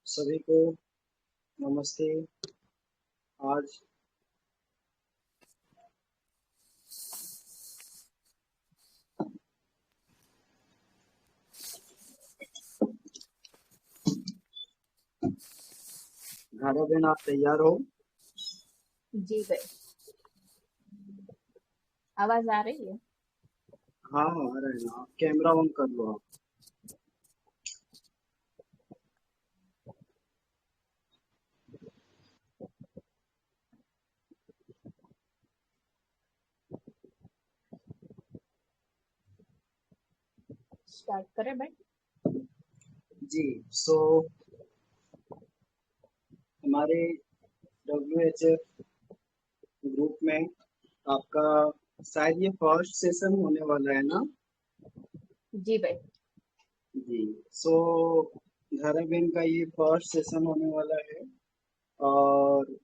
सभी को नमस्ते। आज धारा बहन, आप तैयार हो? जी भाई, आवाज आ रही है? हाँ हाँ, आ रहे हैं ना। आप कैमरा ऑन कर लो आप। स्टार्ट करें भाई। जी। सो हमारे WHF ग्रुप में आपका शायद ये फर्स्ट सेशन होने वाला है ना? जी भाई। जी। सो धारा बहन का ये फर्स्ट सेशन होने वाला है और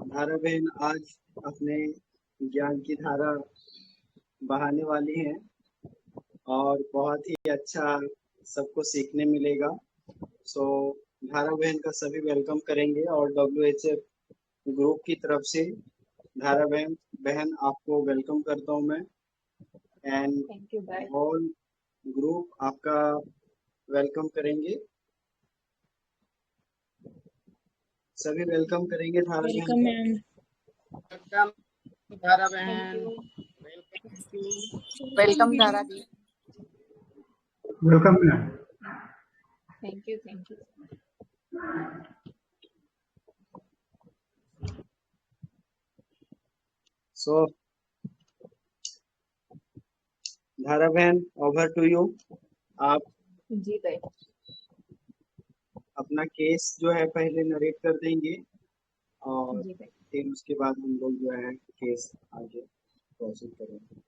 धारा बहन आज अपने ज्ञान की धारा बहाने वाली हैं और बहुत ही अच्छा सबको सीखने मिलेगा। सो धारा बहन का सभी वेलकम करेंगे और WHF ग्रुप की तरफ से धारा बहन बहन आपको वेलकम करता हूँ मैं। एंड थैंक यू भाई। होल ग्रुप आपका वेलकम करेंगे। सभी वेलकम करेंगे धारा बहन वेलकम का। मैम। वेलकम धारा थैंक बहन। यू। वेलकम धारा दी। Welcome ma'am. Thank you. Thank you. So Dhara बहन, ओवर टू यू। आप जी भाई। अपना केस जो है पहले नरेट कर देंगे और जी भाई। फिर उसके बाद हम लोग जो है केस आगे प्रोसीड करेंगे।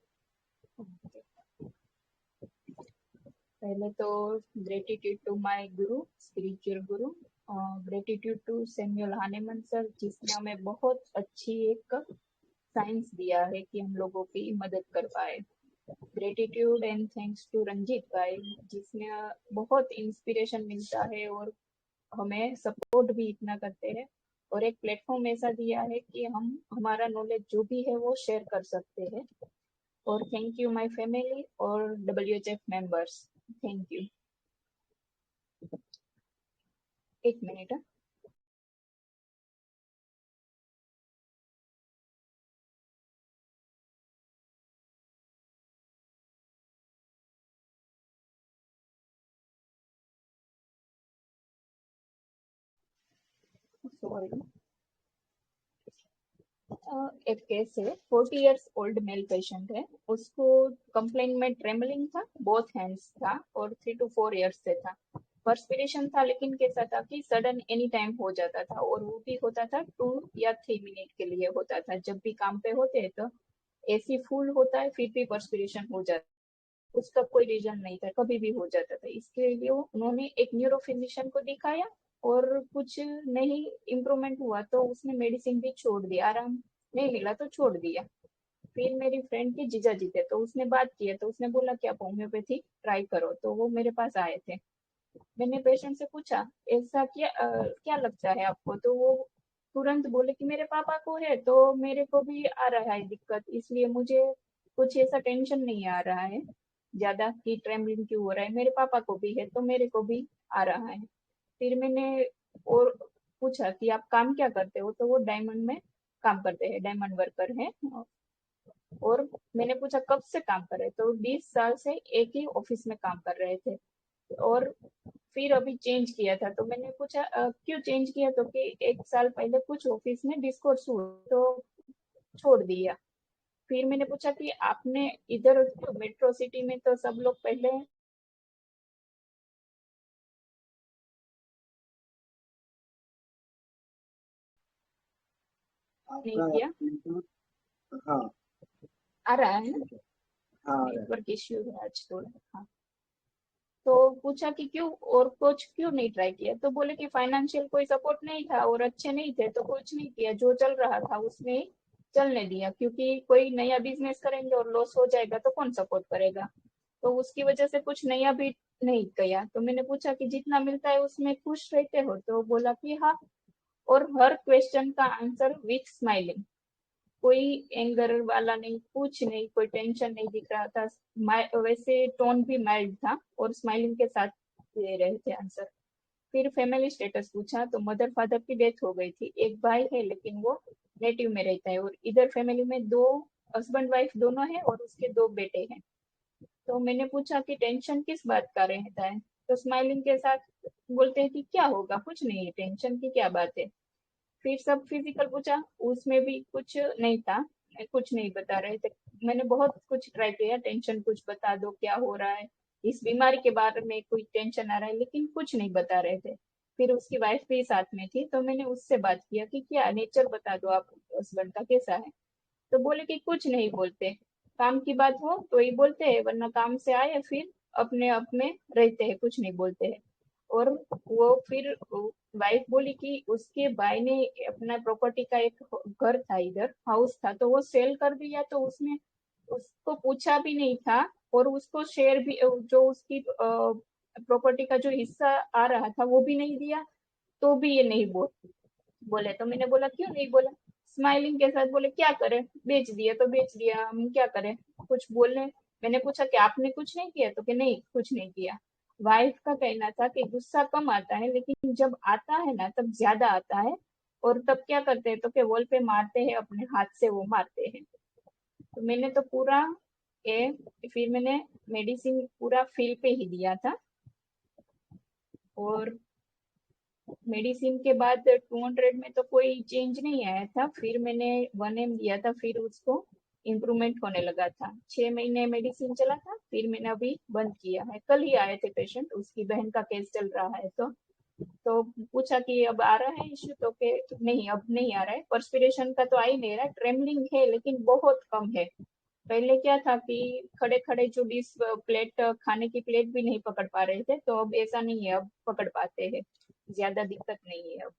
पहले तो gratitude to my Guru, spiritual Guru, gratitude to Samuel हानेमन sir, जिसने हमें बहुत अच्छी एक साइंस दिया है कि हम लोगों की मदद कर पाए। Gratitude and thanks to Ranjit भाई, जिसने बहुत इंस्पिरेशन मिलता है और हमें सपोर्ट भी इतना करते हैं और एक प्लेटफॉर्म ऐसा दिया है कि हम हमारा नॉलेज जो भी है वो शेयर कर सकते हैं। और थैंक यू माय फैमिली और WHF मेंबर्स। Thank you. एक मिनट। सॉरी। एक केस है, 40 इयर्स ओल्ड मेल पेशेंट है। उसको कंप्लेंट में ट्रेमलिंग था, बोथ हैंड्स था और 3 to 4 इयर्स से था। पर्सपिरेशन था, लेकिन कैसा था कि सडन एनी टाइम हो जाता था और वो भी होता था 2 या 3 मिनट के लिए होता था। जब भी काम पे होते हैं तो एसी फुल होता है फिर भी पर्सपिरेशन हो जाता है। उसका कोई रीजन नहीं था, कभी भी हो जाता था। इसके लिए उन्होंने एक न्यूरो फिजिशियन को दिखाया और कुछ नहीं इम्प्रूवमेंट हुआ तो उसने मेडिसिन भी छोड़ दिया, आराम नहीं मिला तो छोड़ दिया। फिर मेरी फ्रेंड की जीजा जी थे तो उसने बात किया तो उसने बोला कि आप होम्योपैथी ट्राई करो, तो वो मेरे पास आए थे। मैंने पेशेंट से पूछा ऐसा क्या लगता है आपको, तो वो तुरंत बोले कि मेरे पापा को है तो मेरे को भी आ रहा है दिक्कत, इसलिए मुझे कुछ ऐसा टेंशन नहीं आ रहा है ज्यादा कि ट्रेमलिंग क्यों हो रहा है, मेरे पापा को भी है तो मेरे को भी आ रहा है। फिर मैंने और पूछा कि आप काम क्या करते हो, तो वो डायमंड में काम करते हैं, डायमंड वर्कर है। और मैंने पूछा कब से काम कर रहे, तो 20 साल से एक ही ऑफिस में काम कर रहे थे और फिर अभी चेंज किया था। तो मैंने पूछा क्यों चेंज किया, तो कि 1 साल पहले कुछ ऑफिस में डिस्कोर्स हुआ तो छोड़ दिया। फिर मैंने पूछा कि आपने इधर मेट्रो सिटी में तो सब लोग पहले नहीं आपका किया। नेटवर्क, हाँ आ रहा है ना? ठीक है। हाँ आ रहा है। नेटवर्क इश्यू है आज थोड़ा। हाँ। तो पूछा कि क्यों और कुछ क्यों नहीं ट्राई किया, तो बोले कि फाइनेंशियल कोई सपोर्ट नहीं था और अच्छे नहीं थे तो कुछ नहीं किया, जो चल रहा था उसमें ही चलने दिया, क्योंकि कोई नया बिजनेस करेंगे और लॉस हो जाएगा तो कौन सपोर्ट करेगा। तो उसकी वजह से कुछ नया भी नहीं किया। तो मैंने पूछा कि जितना मिलता है उसमें खुश रहते हो? तो बोला कि हाँ। और हर क्वेश्चन का आंसर विथ स्माइलिंग, कोई एंगर वाला नहीं, कुछ नहीं, कोई टेंशन नहीं दिख रहा था। वैसे टोन भी माइल्ड था और स्माइलिंग के साथ दे रहे थे आंसर। फिर फैमिली स्टेटस पूछा तो मदर फादर की डेथ हो गई थी, एक भाई है लेकिन वो नेटिव में रहता है, और इधर फैमिली में दो हस्बैंड वाइफ दोनों है और उसके दो बेटे हैं। तो मैंने पूछा कि टेंशन किस बात का रहता है? तो स्माइलिंग के साथ बोलते हैं कि क्या होगा, कुछ नहीं है, टेंशन की क्या बात है। फिर सब फिजिकल पूछा, उसमें भी कुछ नहीं था, कुछ नहीं बता रहे थे। मैंने बहुत कुछ ट्राई किया, टेंशन कुछ बता दो, क्या हो रहा है, इस बीमारी के बारे में कोई टेंशन आ रहा है, लेकिन कुछ नहीं बता रहे थे। फिर उसकी वाइफ भी साथ में थी, तो मैंने उससे बात किया कि क्या नेचर बता दो आप, हस्बैंड का कैसा है? तो बोले कि कुछ नहीं बोलते, काम की बात हो तो ही बोलते हैं, वरना काम से आए फिर अपने आप में रहते हैं, कुछ नहीं बोलते हैं। और वो फिर वाइफ बोली कि उसके भाई ने अपना प्रॉपर्टी का एक घर था, इधर हाउस था, तो वो सेल कर दिया, तो उसने उसको पूछा भी नहीं था, और उसको शेयर भी, जो उसकी प्रॉपर्टी का जो हिस्सा आ रहा था वो भी नहीं दिया। तो भी ये नहीं बोले। तो मैंने बोला क्यों नहीं बोला? स्माइलिंग के साथ बोले क्या करें, बेच दिया तो बेच दिया, हम क्या करें, कुछ बोलने। मैंने पूछा कि आपने कुछ नहीं किया? तो कि नहीं, कुछ नहीं किया। वाइफ का कहना था कि गुस्सा कम आता है, लेकिन जब आता है ना तब ज्यादा आता है। और तब क्या करते हैं, तो के वॉल पे मारते हैं, अपने हाथ से वो मारते हैं। तो मैंने तो पूरा ये, फिर मैंने मेडिसिन पूरा फील पे ही दिया था। और मेडिसिन के बाद 200 में तो कोई चेंज नहीं आया था। फिर मैंने 1 M दिया था, फिर उसको इम्प्रूवमेंट होने लगा था। 6 महीने मेडिसिन चला था, फिर मैंने अभी बंद किया है। कल ही आए थे पेशेंट, उसकी बहन का केस चल रहा है। तो पूछा कि अब आ रहा है इश्यू? तो के नहीं, अब नहीं आ रहा है। पर्सपिरेशन का तो आ ही नहीं रहा, ट्रेमलिंग है लेकिन बहुत कम है। पहले क्या था कि खड़े खड़े जो डिश प्लेट, खाने की प्लेट भी नहीं पकड़ पा रहे थे, तो अब ऐसा नहीं है, अब पकड़ पाते हैं, ज्यादा दिक्कत नहीं है अब।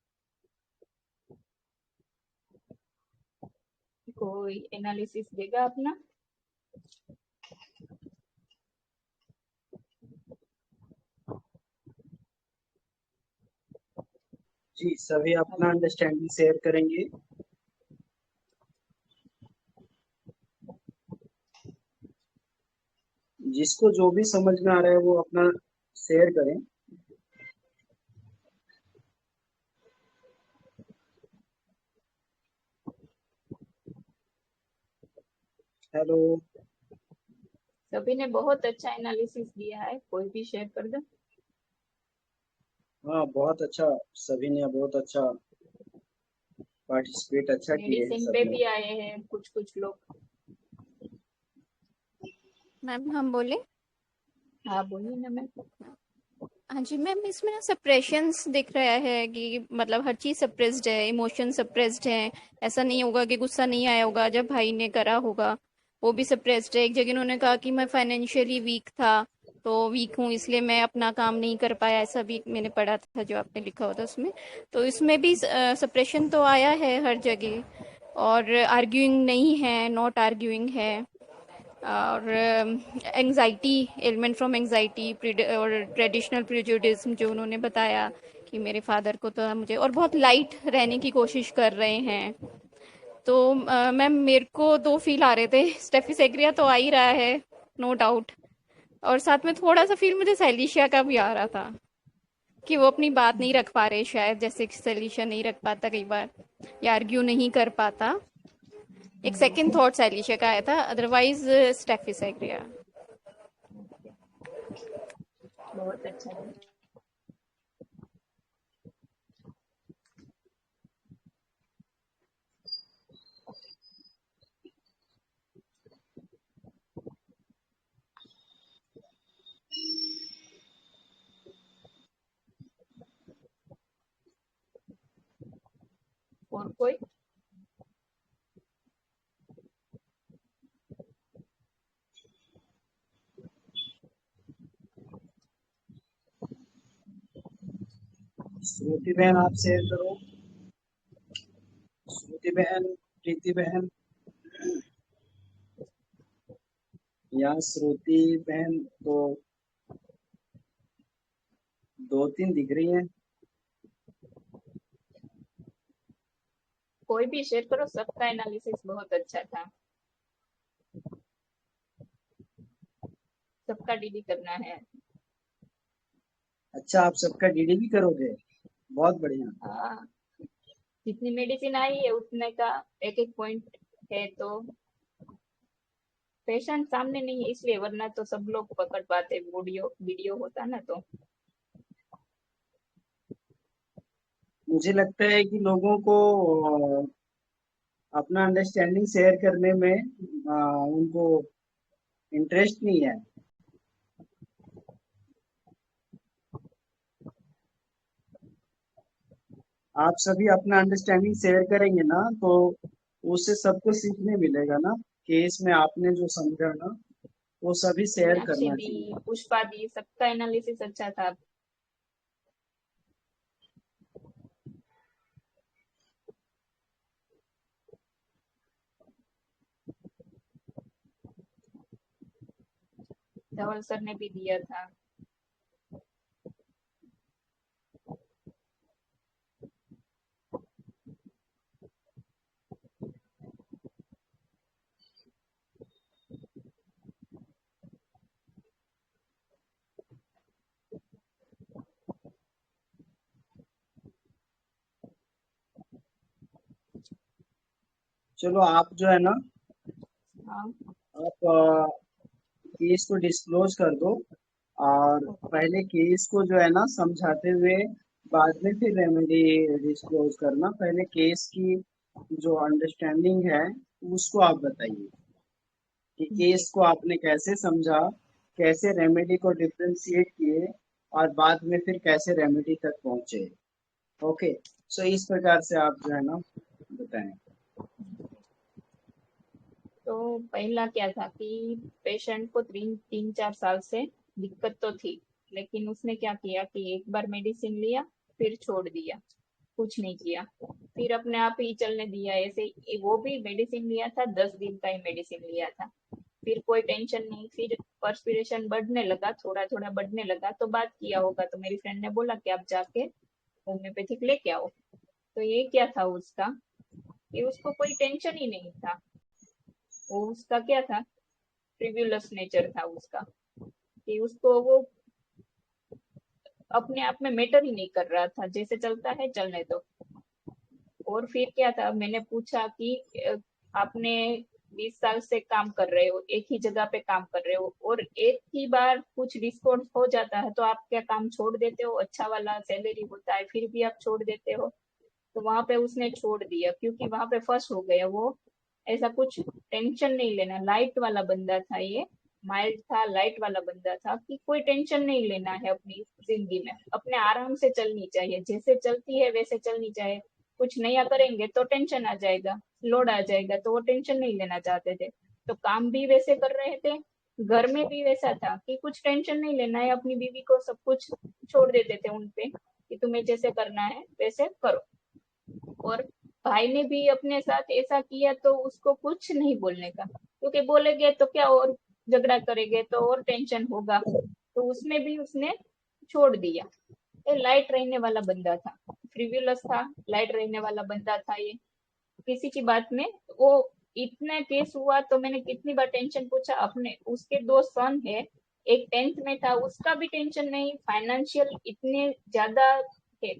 कोई एनालिसिस देगा अपना? जी, सभी अपना अंडरस्टैंडिंग शेयर करेंगे। जिसको जो भी समझ में आ रहा है वो अपना शेयर करें। हेलो। सभी ने बहुत अच्छा एनालिसिस दिया है, कोई भी शेयर कर दो। हाँ, बहुत अच्छा। सभी ने बहुत अच्छा पार्टिसिपेट अच्छा किए हैं मेडिसिन पे सबने। भी आए हैं कुछ कुछ लोग। मैम हम बोले। हाँ बोलिए ना मैम। हाँ जी मैम, इसमें ना सप्रेशंस दिख रहा है कि मतलब हर चीज़ सप्रेस्ड है, इमोशन सप्रेस्ड है। ऐसा नहीं होगा कि गुस्सा नहीं आया होगा जब भाई ने करा होगा, वो भी सप्रेस्ड है। एक जगह उन्होंने कहा कि मैं फाइनेंशियली वीक था, तो वीक हूँ इसलिए मैं अपना काम नहीं कर पाया, ऐसा भी मैंने पढ़ा था जो आपने लिखा हुआ था उसमें। तो इसमें भी सप्रेशन तो आया है हर जगह। और आर्ग्यूइंग नहीं है, नॉट आर्ग्यूइंग है। और एंजाइटी, एलिमेंट फ्रॉम एंजाइटी और ट्रेडिशनल प्रेजुडिज्म जो उन्होंने बताया कि मेरे फादर को तो मुझे, और बहुत लाइट रहने की कोशिश कर रहे हैं। तो मैम मेरे को दो फील आ रहे थे, स्टेफिस तो आ ही रहा है, नो डाउट। और साथ में थोड़ा सा फील मुझे सैलिशिया का भी आ रहा था कि वो अपनी बात नहीं रख पा रहे शायद, जैसे कि सैलिशिया नहीं रख पाता कई बार या आर्ग्यू नहीं कर पाता। एक सेकंड थॉट सैलिशिया का आया था, अदरवाइज स्टेफिस एग्रिया। बहुत अच्छा है। और कोई? श्रुति बहन आप शेयर करो। श्रुति बहन, प्रीति बहन, या श्रुति बहन तो 2-3 दिख रही हैं। कोई भी शेयर करो, सबका एनालिसिस बहुत अच्छा था, सबका डीडी करना है। अच्छा, आप सबका डीडी भी करोगे? बहुत बढ़िया। हाँ, जितनी मेडिसिन आई है उतने का एक एक पॉइंट है, तो पेशेंट सामने नहीं है इसलिए, वरना तो सब लोग पकड़ पाते, वीडियो वीडियो होता ना तो। मुझे लगता है कि लोगों को अपना अंडरस्टैंडिंग शेयर करने में उनको इंटरेस्ट नहीं है। आप सभी अपना अंडरस्टैंडिंग शेयर करेंगे ना, तो उससे सबको सीखने मिलेगा ना। केस में आपने जो समझा ना, वो सभी शेयर मीनाक्षी करना दी, चाहिए। पुष्पा दी, सबका एनालिसिस अच्छा था। धवल सर ने भी दिया था। चलो, आप जो है ना, हाँ, आप केस को डिस्क्लोज कर दो, और ओके। पहले केस को जो है ना समझाते हुए बाद में फिर रेमेडी डिस्क्लोज करना। पहले केस की जो अंडरस्टैंडिंग है उसको आप बताइए कि जी, केस को आपने कैसे समझा, कैसे रेमेडी को डिफ्रेंशिएट किए, और बाद में फिर कैसे रेमेडी तक पहुंचे। ओके, सो इस प्रकार से आप जो है ना बताएं। तो पहला क्या था कि पेशेंट को 3-4 साल से दिक्कत तो थी, लेकिन उसने क्या किया कि एक बार मेडिसिन लिया, फिर छोड़ दिया, कुछ नहीं किया, फिर अपने आप ही चलने दिया ऐसे वो भी मेडिसिन लिया था, 10 दिन का ही मेडिसिन लिया था, फिर कोई टेंशन नहीं, फिर पर्सपिरेशन बढ़ने लगा, थोड़ा थोड़ा बढ़ने लगा, तो बात किया होगा, तो मेरी फ्रेंड ने बोला कि आप जाके होम्योपैथिक लेके आओ। तो ये क्या था उसका, कि उसको कोई टेंशन ही नहीं था, वो उसका क्या था, फ्रिवुलस नेचर था उसका, कि उसको वो अपने आप में मैटर ही नहीं कर रहा था, जैसे चलता है चलने दो। और फिर क्या था, मैंने पूछा कि आपने 20 साल से काम कर रहे हो, एक ही जगह पे काम कर रहे हो, और एक ही बार कुछ डिस्काउंट हो जाता है तो आप क्या काम छोड़ देते हो, अच्छा वाला सैलरी होता है फिर भी आप छोड़ देते हो। तो वहां पे उसने छोड़ दिया, क्योंकि वहां पे फंस हो गया वो। ऐसा कुछ टेंशन नहीं लेना, लाइट वाला बंदा था ये, माइल्ड था, लाइट वाला बंदा था, कि कोई टेंशन नहीं लेना है अपनी जिंदगी में, अपने आराम से चलनी चाहिए, जैसे चलती है वैसे चलनी चाहिए। कुछ नया करेंगे तो टेंशन आ जाएगा, लोड आ जाएगा, तो वो टेंशन नहीं लेना चाहते थे। तो काम भी वैसे कर रहे थे, घर में भी वैसा था कि कुछ टेंशन नहीं लेना है, अपनी बीवी को सब कुछ छोड़ देते थे उनपे, कि तुम्हें जैसे करना है वैसे करो। और भाई ने भी अपने साथ ऐसा किया, तो उसको कुछ नहीं बोलने का, क्योंकि बोलेंगे तो क्या और झगड़ा करेंगे तो और टेंशन होगा, तो उसमें भी उसने छोड़ दिया। ये लाइट रहने वाला बंदा था, फ्रिवुलस था, लाइट रहने वाला बंदा था ये, किसी की बात में वो। इतना केस हुआ तो मैंने कितनी बार टेंशन पूछा, अपने उसके 2 सन है, एक 10th में था, उसका भी टेंशन नहीं, फाइनेंशियल इतने ज्यादा थे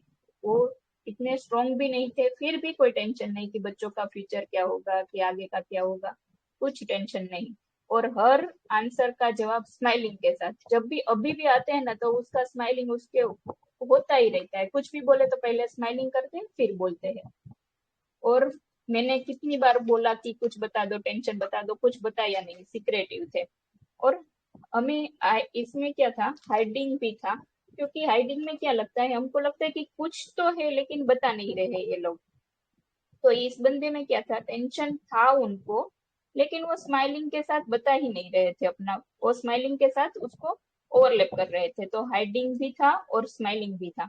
वो, इतने स्ट्रांग भी नहीं थे, फिर भी कोई टेंशन नहीं कि बच्चों का फ्यूचर क्या होगा, कि आगे का क्या होगा, कुछ टेंशन नहीं। और हर आंसर का जवाब स्माइलिंग के साथ, जब भी अभी भी आते हैं ना तो उसका स्माइलिंग उसके होता ही रहता है, कुछ भी बोले तो पहले स्माइलिंग करते हैं फिर बोलते हैं। और मैंने कितनी बार बोला कि कुछ बता दो, टेंशन बता दो, कुछ बताया नहीं, सिक्रेटिव थे। और हमें इसमें क्या था, हाइडिंग भी था, क्योंकि हाइडिंग में क्या लगता है, हमको लगता है कि कुछ तो है लेकिन बता नहीं रहे ये लोग। तो इस बंदे में क्या था, टेंशन था उनको, लेकिन वो स्माइलिंग के साथ बता ही नहीं रहे थे अपना, वो स्माइलिंग के साथ उसको ओवरलैप कर रहे थे, तो हाइडिंग भी था और स्माइलिंग भी था।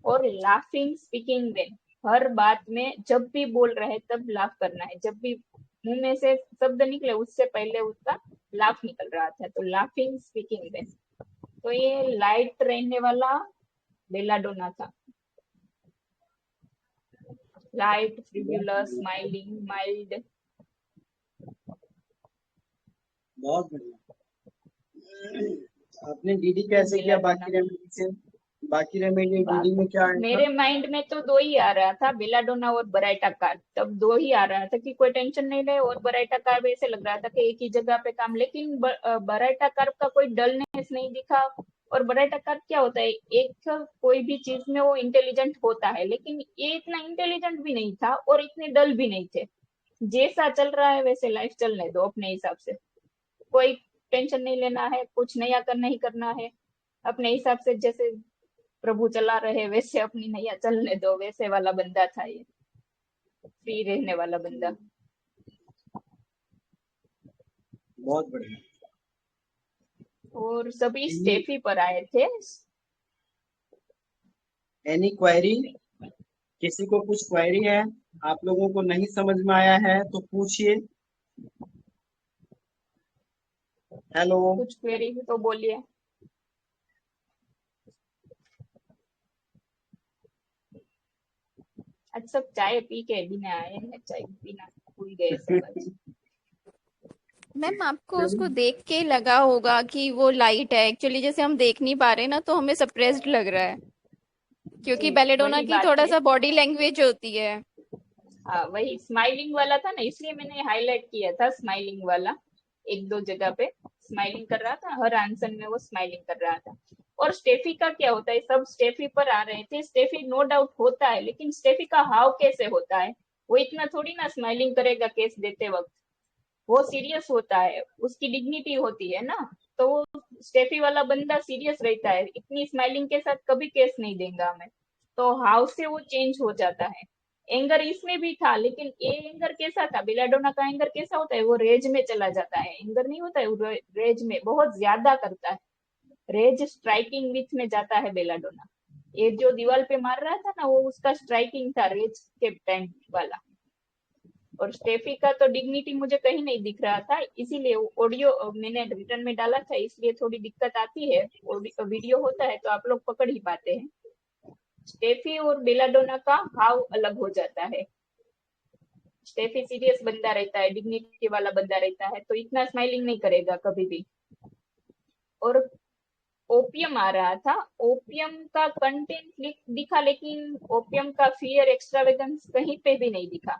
और लाफिंग स्पीकिंग देन, हर बात में जब भी बोल रहे तब लाफ करना है, जब भी मुंह में से शब्द निकले उससे पहले उसका लाफ निकल रहा था, तो लाफिंग स्पीकिंग देन। तो ये लाइट रहने वाला बेलाडोना था। Light, frivolous, smiling, mild. बहुत बढ़िया। आपने डीडी कैसे किया बेलाडोना। बाकी रेमेडी से? बाकी रेमेडी बा- डीडी में क्या आया था? मेरे माइंड में तो दो ही आ रहा था, बेलाडोना और बराइटा कार। तब दो ही आ रहा था कि कोई टेंशन नहीं ले, और बराइटा कार भी ऐसे लग रहा था कि एक ही जगह पे काम, लेकिन बराइटा कार का कोई डलनेस नहीं दिखा। और बराइटा कार क्या होता है, एक कोई भी चीज में वो इंटेलिजेंट होता है, लेकिन ये इतना इंटेलिजेंट भी नहीं था और इतने डल भी नहीं थे। जैसा चल रहा है वैसे लाइफ चलने दो अपने हिसाब से। कोई टेंशन नहीं लेना है, कुछ नया करना ही करना है अपने हिसाब से। जैसे प्रभु चला रहे वैसे अपनी नैया चलने दो, वैसे वाला बंदा था ये, फ्री रहने वाला बंदा। बहुत बढ़िया। और सभी एनी स्टेफी पर आए थे। Any query? किसी को कुछ क्वेरी है? आप लोगों को नहीं समझ में आया है तो पूछिए। हेलो। कुछ क्वेरी तो बोलिए। आज सब चाय पी के बिना आए हैं, चाय बिना भूल गए सब आज। मैम आपको उसको देख के लगा होगा कि वो लाइट है, एक्चुअली जैसे हम देख नहीं पा रहे ना तो हमें सप्रेस्ड लग रहा है, क्योंकि बेलेडोना वही की बात थोड़ा है। सा बॉडी लैंग्वेज होती है। हाँ, वही स्माइलिंग वाला था ना, इसलिए मैंने हाईलाइट किया था स्माइलिंग वाला। एक दो जगह पे स्माइलिंग कर रहा था, हर आंसर में वो स्माइलिंग कर रहा था। और स्टेफी का क्या होता है, सब स्टेफी पर आ रहे थे। स्टेफी नो डाउट होता है, लेकिन स्टेफी का हाव कैसे होता है, वो इतना थोड़ी ना स्माइलिंग करेगा केस देते वक्त। वो सीरियस होता है, उसकी डिग्निटी होती है ना। तो वो स्टेफी वाला बंदा सीरियस रहता है, इतनी स्माइलिंग के साथ कभी केस नहीं देगा हमें। तो हाउ से वो चेंज हो जाता है। एंगर इसमें भी था, लेकिन ये एंगर कैसा था, बिलाडोना का एंगर कैसा होता है, वो रेज में चला जाता है। एंगर नहीं होता है, वो रेज में बहुत ज्यादा करता है। रेज स्ट्राइकिंग विथ में जाता है बेलाडोना। ये जो दीवार पे मार रहा था ना, वो उसका स्ट्राइकिंग था रेज के टाइम वाला। और स्टेफी का तो डिग्निटी मुझे कहीं नहीं दिख रहा था, इसीलिए ऑडियो मैंने रिटर्न में डाला था, इसलिए थोड़ी दिक्कत आती है। वीडियो होता है तो आप लोग पकड़ ही पाते हैं। स्टेफी और बेलाडोना का हाव अलग हो जाता है। स्टेफी सीरियस बंदा रहता है, डिग्निटी वाला बंदा रहता है, तो इतना स्माइलिंग नहीं करेगा कभी भी। और ओपियम आ रहा था, ओपियम का कंटेंट दिखा, लेकिन ओपियम का फियर एक्स्ट्रावेगेंस कहीं पे भी नहीं दिखा।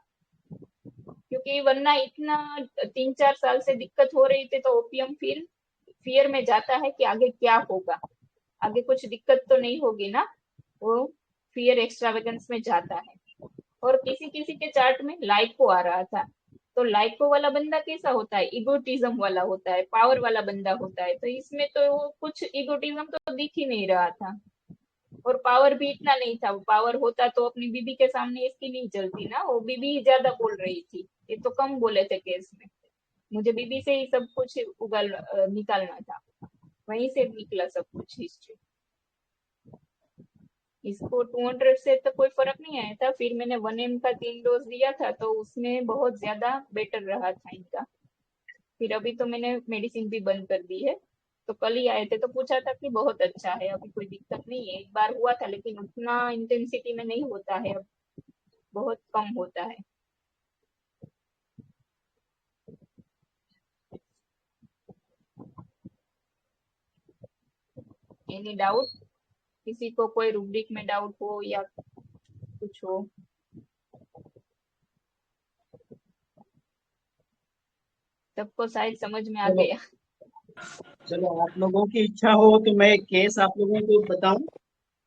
क्योंकि वरना इतना 3-4 साल से दिक्कत हो रही थी, तो ओपियम फिर फियर में जाता है कि आगे क्या होगा, आगे कुछ दिक्कत तो नहीं होगी ना। वो फियर एक्स्ट्रावेगेंस में जाता है। और किसी किसी के चार्ट में लाइको आ रहा था। तो लाइको वाला बंदा कैसा होता है, इगोटिज्म वाला होता है, पावर वाला बंदा होता है। तो इसमें तो वो कुछ इगोटिज्म तो दिख ही नहीं रहा था। और पावर भी इतना नहीं था, पावर होता तो अपनी बीबी के सामने इसकी नहीं चलती ना, वो बीबी ही ज्यादा बोल रही थी, ये तो कम बोले थे केस में। मुझे बीबी से ही सब कुछ निकालना था, वहीं से निकला सब कुछ हिस्ट्री। इसको 200 से तो कोई फर्क नहीं आया था, फिर मैंने 1M का 3 डोज दिया था, तो उसमें बहुत ज्यादा बेटर रहा था इनका। फिर अभी तो मैंने मेडिसिन भी बंद कर दी है। तो कल ही आए थे तो पूछा था कि बहुत अच्छा है, अभी कोई दिक्कत नहीं है। एक बार हुआ था, लेकिन उतना इंटेंसिटी में नहीं होता है अब, बहुत कम होता है। Any doubt? किसी को कोई रूब्रिक में डाउट हो या कुछ हो? सबको शायद समझ में आ चलो गया। चलो, आप लोगों की इच्छा हो तो मैं एक केस आप लोगों को बताऊं।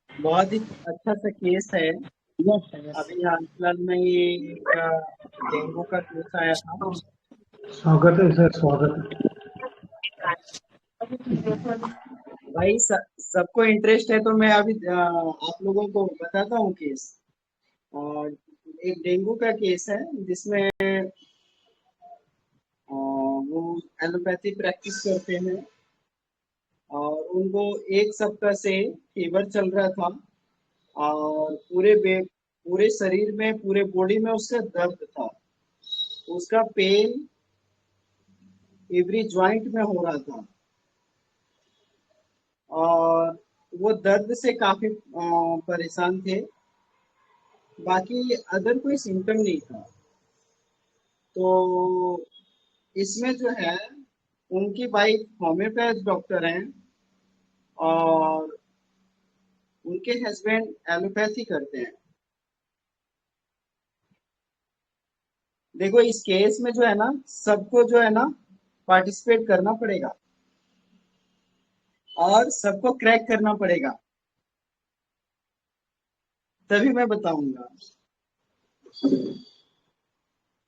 बहुत ही अच्छा सा केस है। अभी हाल फिलहाल में ये एक डेंगू का केस आया था। स्वागत है सर, स्वागत है। भाई सबको इंटरेस्ट है तो मैं अभी आप लोगों को बताता हूँ केस। और एक डेंगू का केस है जिसमें वो एलोपैथी प्रैक्टिस करते हैं। और उनको 1 सप्ताह से फीवर चल रहा था। और पूरे शरीर में, पूरे बॉडी में उसका दर्द था। उसका पेन एवरी जॉइंट में हो रहा था। और वो दर्द से काफी परेशान थे। बाकी अदर कोई सिम्टम नहीं था। तो इसमें जो है, उनकी वाइफ होम्योपैथ डॉक्टर हैं और उनके हस्बैंड एलोपैथी करते हैं। देखो इस केस में जो है ना, सबको जो है ना पार्टिसिपेट करना पड़ेगा और सबको क्रैक करना पड़ेगा, तभी मैं बताऊंगा।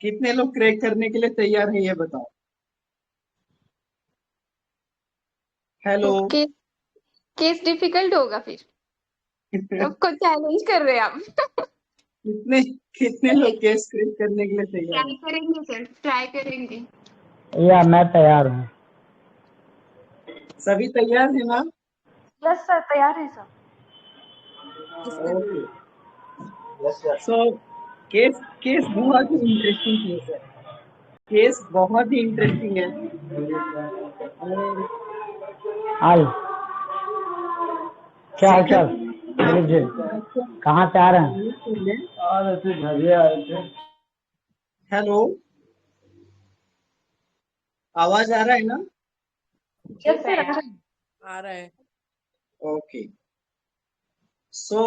कितने लोग क्रैक करने के लिए तैयार हैं, ये बताओ। हेलो। तो केस डिफिकल्ट होगा फिर। सबको चैलेंज कर रहे हैं आप। कितने कितने लोग केस क्रैक करने के लिए तैयार ट्राई हैं? करेंगे सर, ट्राई करेंगे। या मैं तैयार हूँ। सभी तैयार है ना? यस सर, तैयार है sir. Okay. So case case बहुत ही इंटरेस्टिंग केस है। केस बहुत ही इंटरेस्टिंग है। और हाल क्या हाल चाल? आप जी, कहाँ से आ रहे हैं? म्यूट कर लें। आ रहे थे, घर आए थे। हेलो, आवाज आ रहा है ना? यस सर, आ रहा है। ओके। सो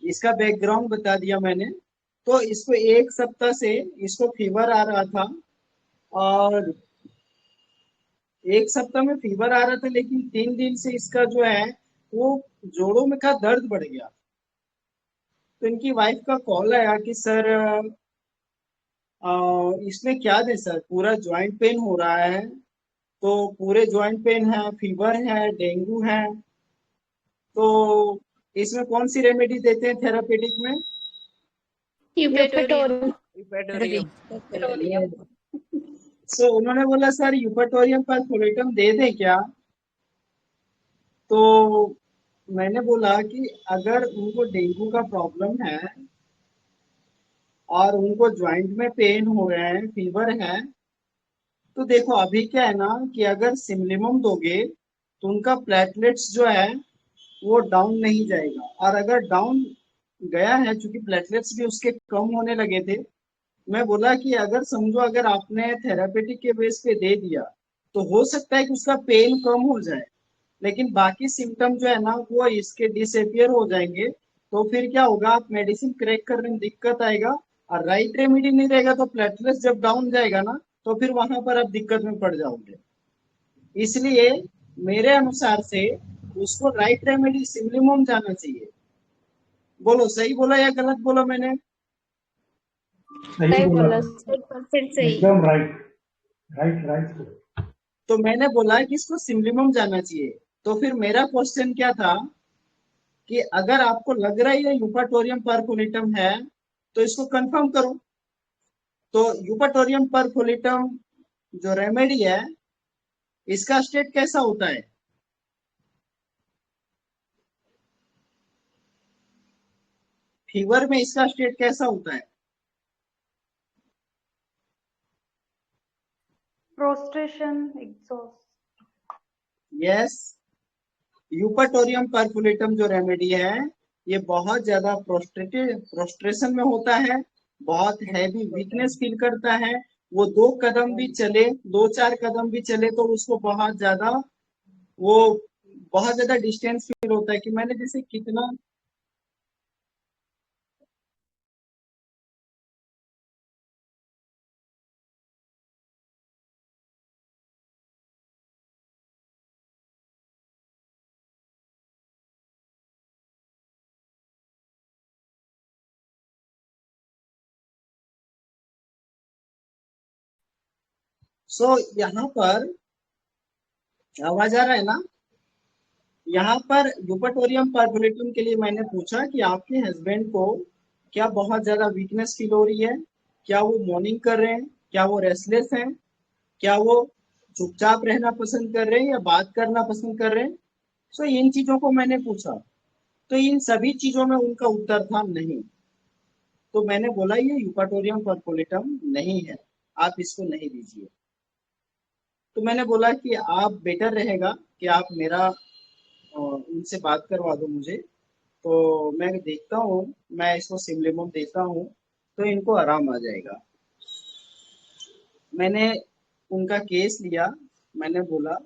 इसका बैकग्राउंड बता दिया मैंने। तो इसको 1 सप्ताह से इसको फीवर आ रहा था और 1 सप्ताह में फीवर आ रहा था, लेकिन 3 दिन से इसका जो है वो जोड़ों में का दर्द बढ़ गया। तो इनकी वाइफ का कॉल आया कि सर इसमें क्या दे सर, पूरा जॉइंट पेन हो रहा है। तो पूरे जॉइंट पेन है, फीवर है, डेंगू है। तो इसमें कौन सी रेमेडी देते हैं थेरापेटिक में? यूपेटोरियम। इपेटोरियम। सो उन्होंने बोला सर यूपेटोरियम परफोरेटम दे दें क्या? तो मैंने बोला कि अगर उनको डेंगू का प्रॉब्लम है और उनको जॉइंट में पेन हो रहे हैं, फीवर है, तो देखो अभी क्या है ना कि अगर सिमलिमम दोगे तो उनका प्लेटलेट्स जो है वो डाउन नहीं जाएगा। और अगर डाउन गया है, चूंकि प्लेटलेट्स भी उसके कम होने लगे थे, मैं बोला कि अगर समझो अगर आपने थेरापेटिक के बेस पे दे दिया तो हो सकता है कि उसका पेन कम हो जाए, लेकिन बाकी सिम्टम जो है ना वो इसके डिसअपियर हो जाएंगे। तो फिर क्या होगा, आप मेडिसिन क्रैक करने में दिक्कत आएगा। और राइट रेमेडी नहीं रहेगा तो प्लेटलेट्स जब डाउन जाएगा ना, तो फिर वहां पर आप दिक्कत में पड़ जाओगे। इसलिए मेरे अनुसार से उसको राइट रेमेडी सिमलिमम जाना चाहिए। बोलो सही बोला या गलत बोला मैंने? सही बोला, 100% सही। एकदम राइट, राइट राइट। तो मैंने बोला कि इसको सिमलिमम जाना चाहिए। तो फिर मेरा क्वेश्चन क्या था कि अगर आपको लग रहा है ये यूपाटोरियम परकुलेटम है तो इसको कंफर्म करो। तो यूपाटोरियम परकुलेटम जो रेमेडी है, इसका स्टेट कैसा होता है? फीवर में इसका स्टेट कैसा होता है? Prostration, exhaust. यस, यूपाटोरियम परकुलेटम जो रेमेडी है ये बहुत ज्यादा प्रोस्ट्रेशन में होता है, बहुत हैवी वीकनेस फील करता है। वो 2 कदम भी चले, 2-4 कदम भी चले तो उसको वो बहुत ज्यादा डिस्टेंस फील होता है कि मैंने जैसे कितना। सो यहाँ पर आवाज आ रहा है ना? यहाँ पर यूपाटोरियम परकुलेटम के लिए मैंने पूछा कि आपके हस्बैंड को क्या बहुत ज्यादा वीकनेस फील हो रही है, क्या वो मॉर्निंग कर रहे हैं, क्या वो रेस्टलेस हैं, क्या वो चुपचाप रहना पसंद कर रहे हैं या बात करना पसंद कर रहे हैं। सो इन चीजों को मैंने पूछा। तो इन सभी चीजों में उनका उत्तर था नहीं। तो मैंने बोला ये यूपाटोरियम परकुलेटम नहीं है, आप इसको नहीं दीजिए। तो मैंने बोला कि आप बेटर रहेगा कि आप मेरा उनसे बात करवा दो मुझे, तो मैं देखता हूँ, मैं इसको सिमलिमम देता हूँ तो इनको आराम आ जाएगा। मैंने उनका केस लिया, मैंने बोला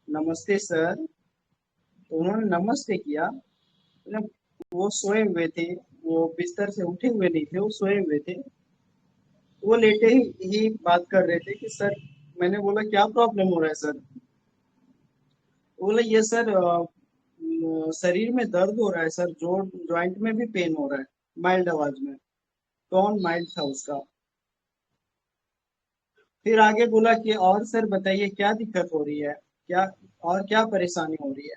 नमस्ते सर, तो उन्होंने नमस्ते किया। मतलब वो सोए हुए थे, वो बिस्तर से उठे हुए नहीं थे, वो सोए हुए थे। वो लेटे ही बात कर रहे थे कि सर, मैंने बोला क्या प्रॉब्लम हो रहा है सर? बोले ये सर शरीर में दर्द हो रहा है सर, जो जॉइंट में भी पेन हो रहा है, माइल्ड आवाज में। टोन माइल्ड था उसका। फिर आगे बोला कि और सर बताइए क्या दिक्कत हो रही है, क्या और क्या परेशानी हो रही है?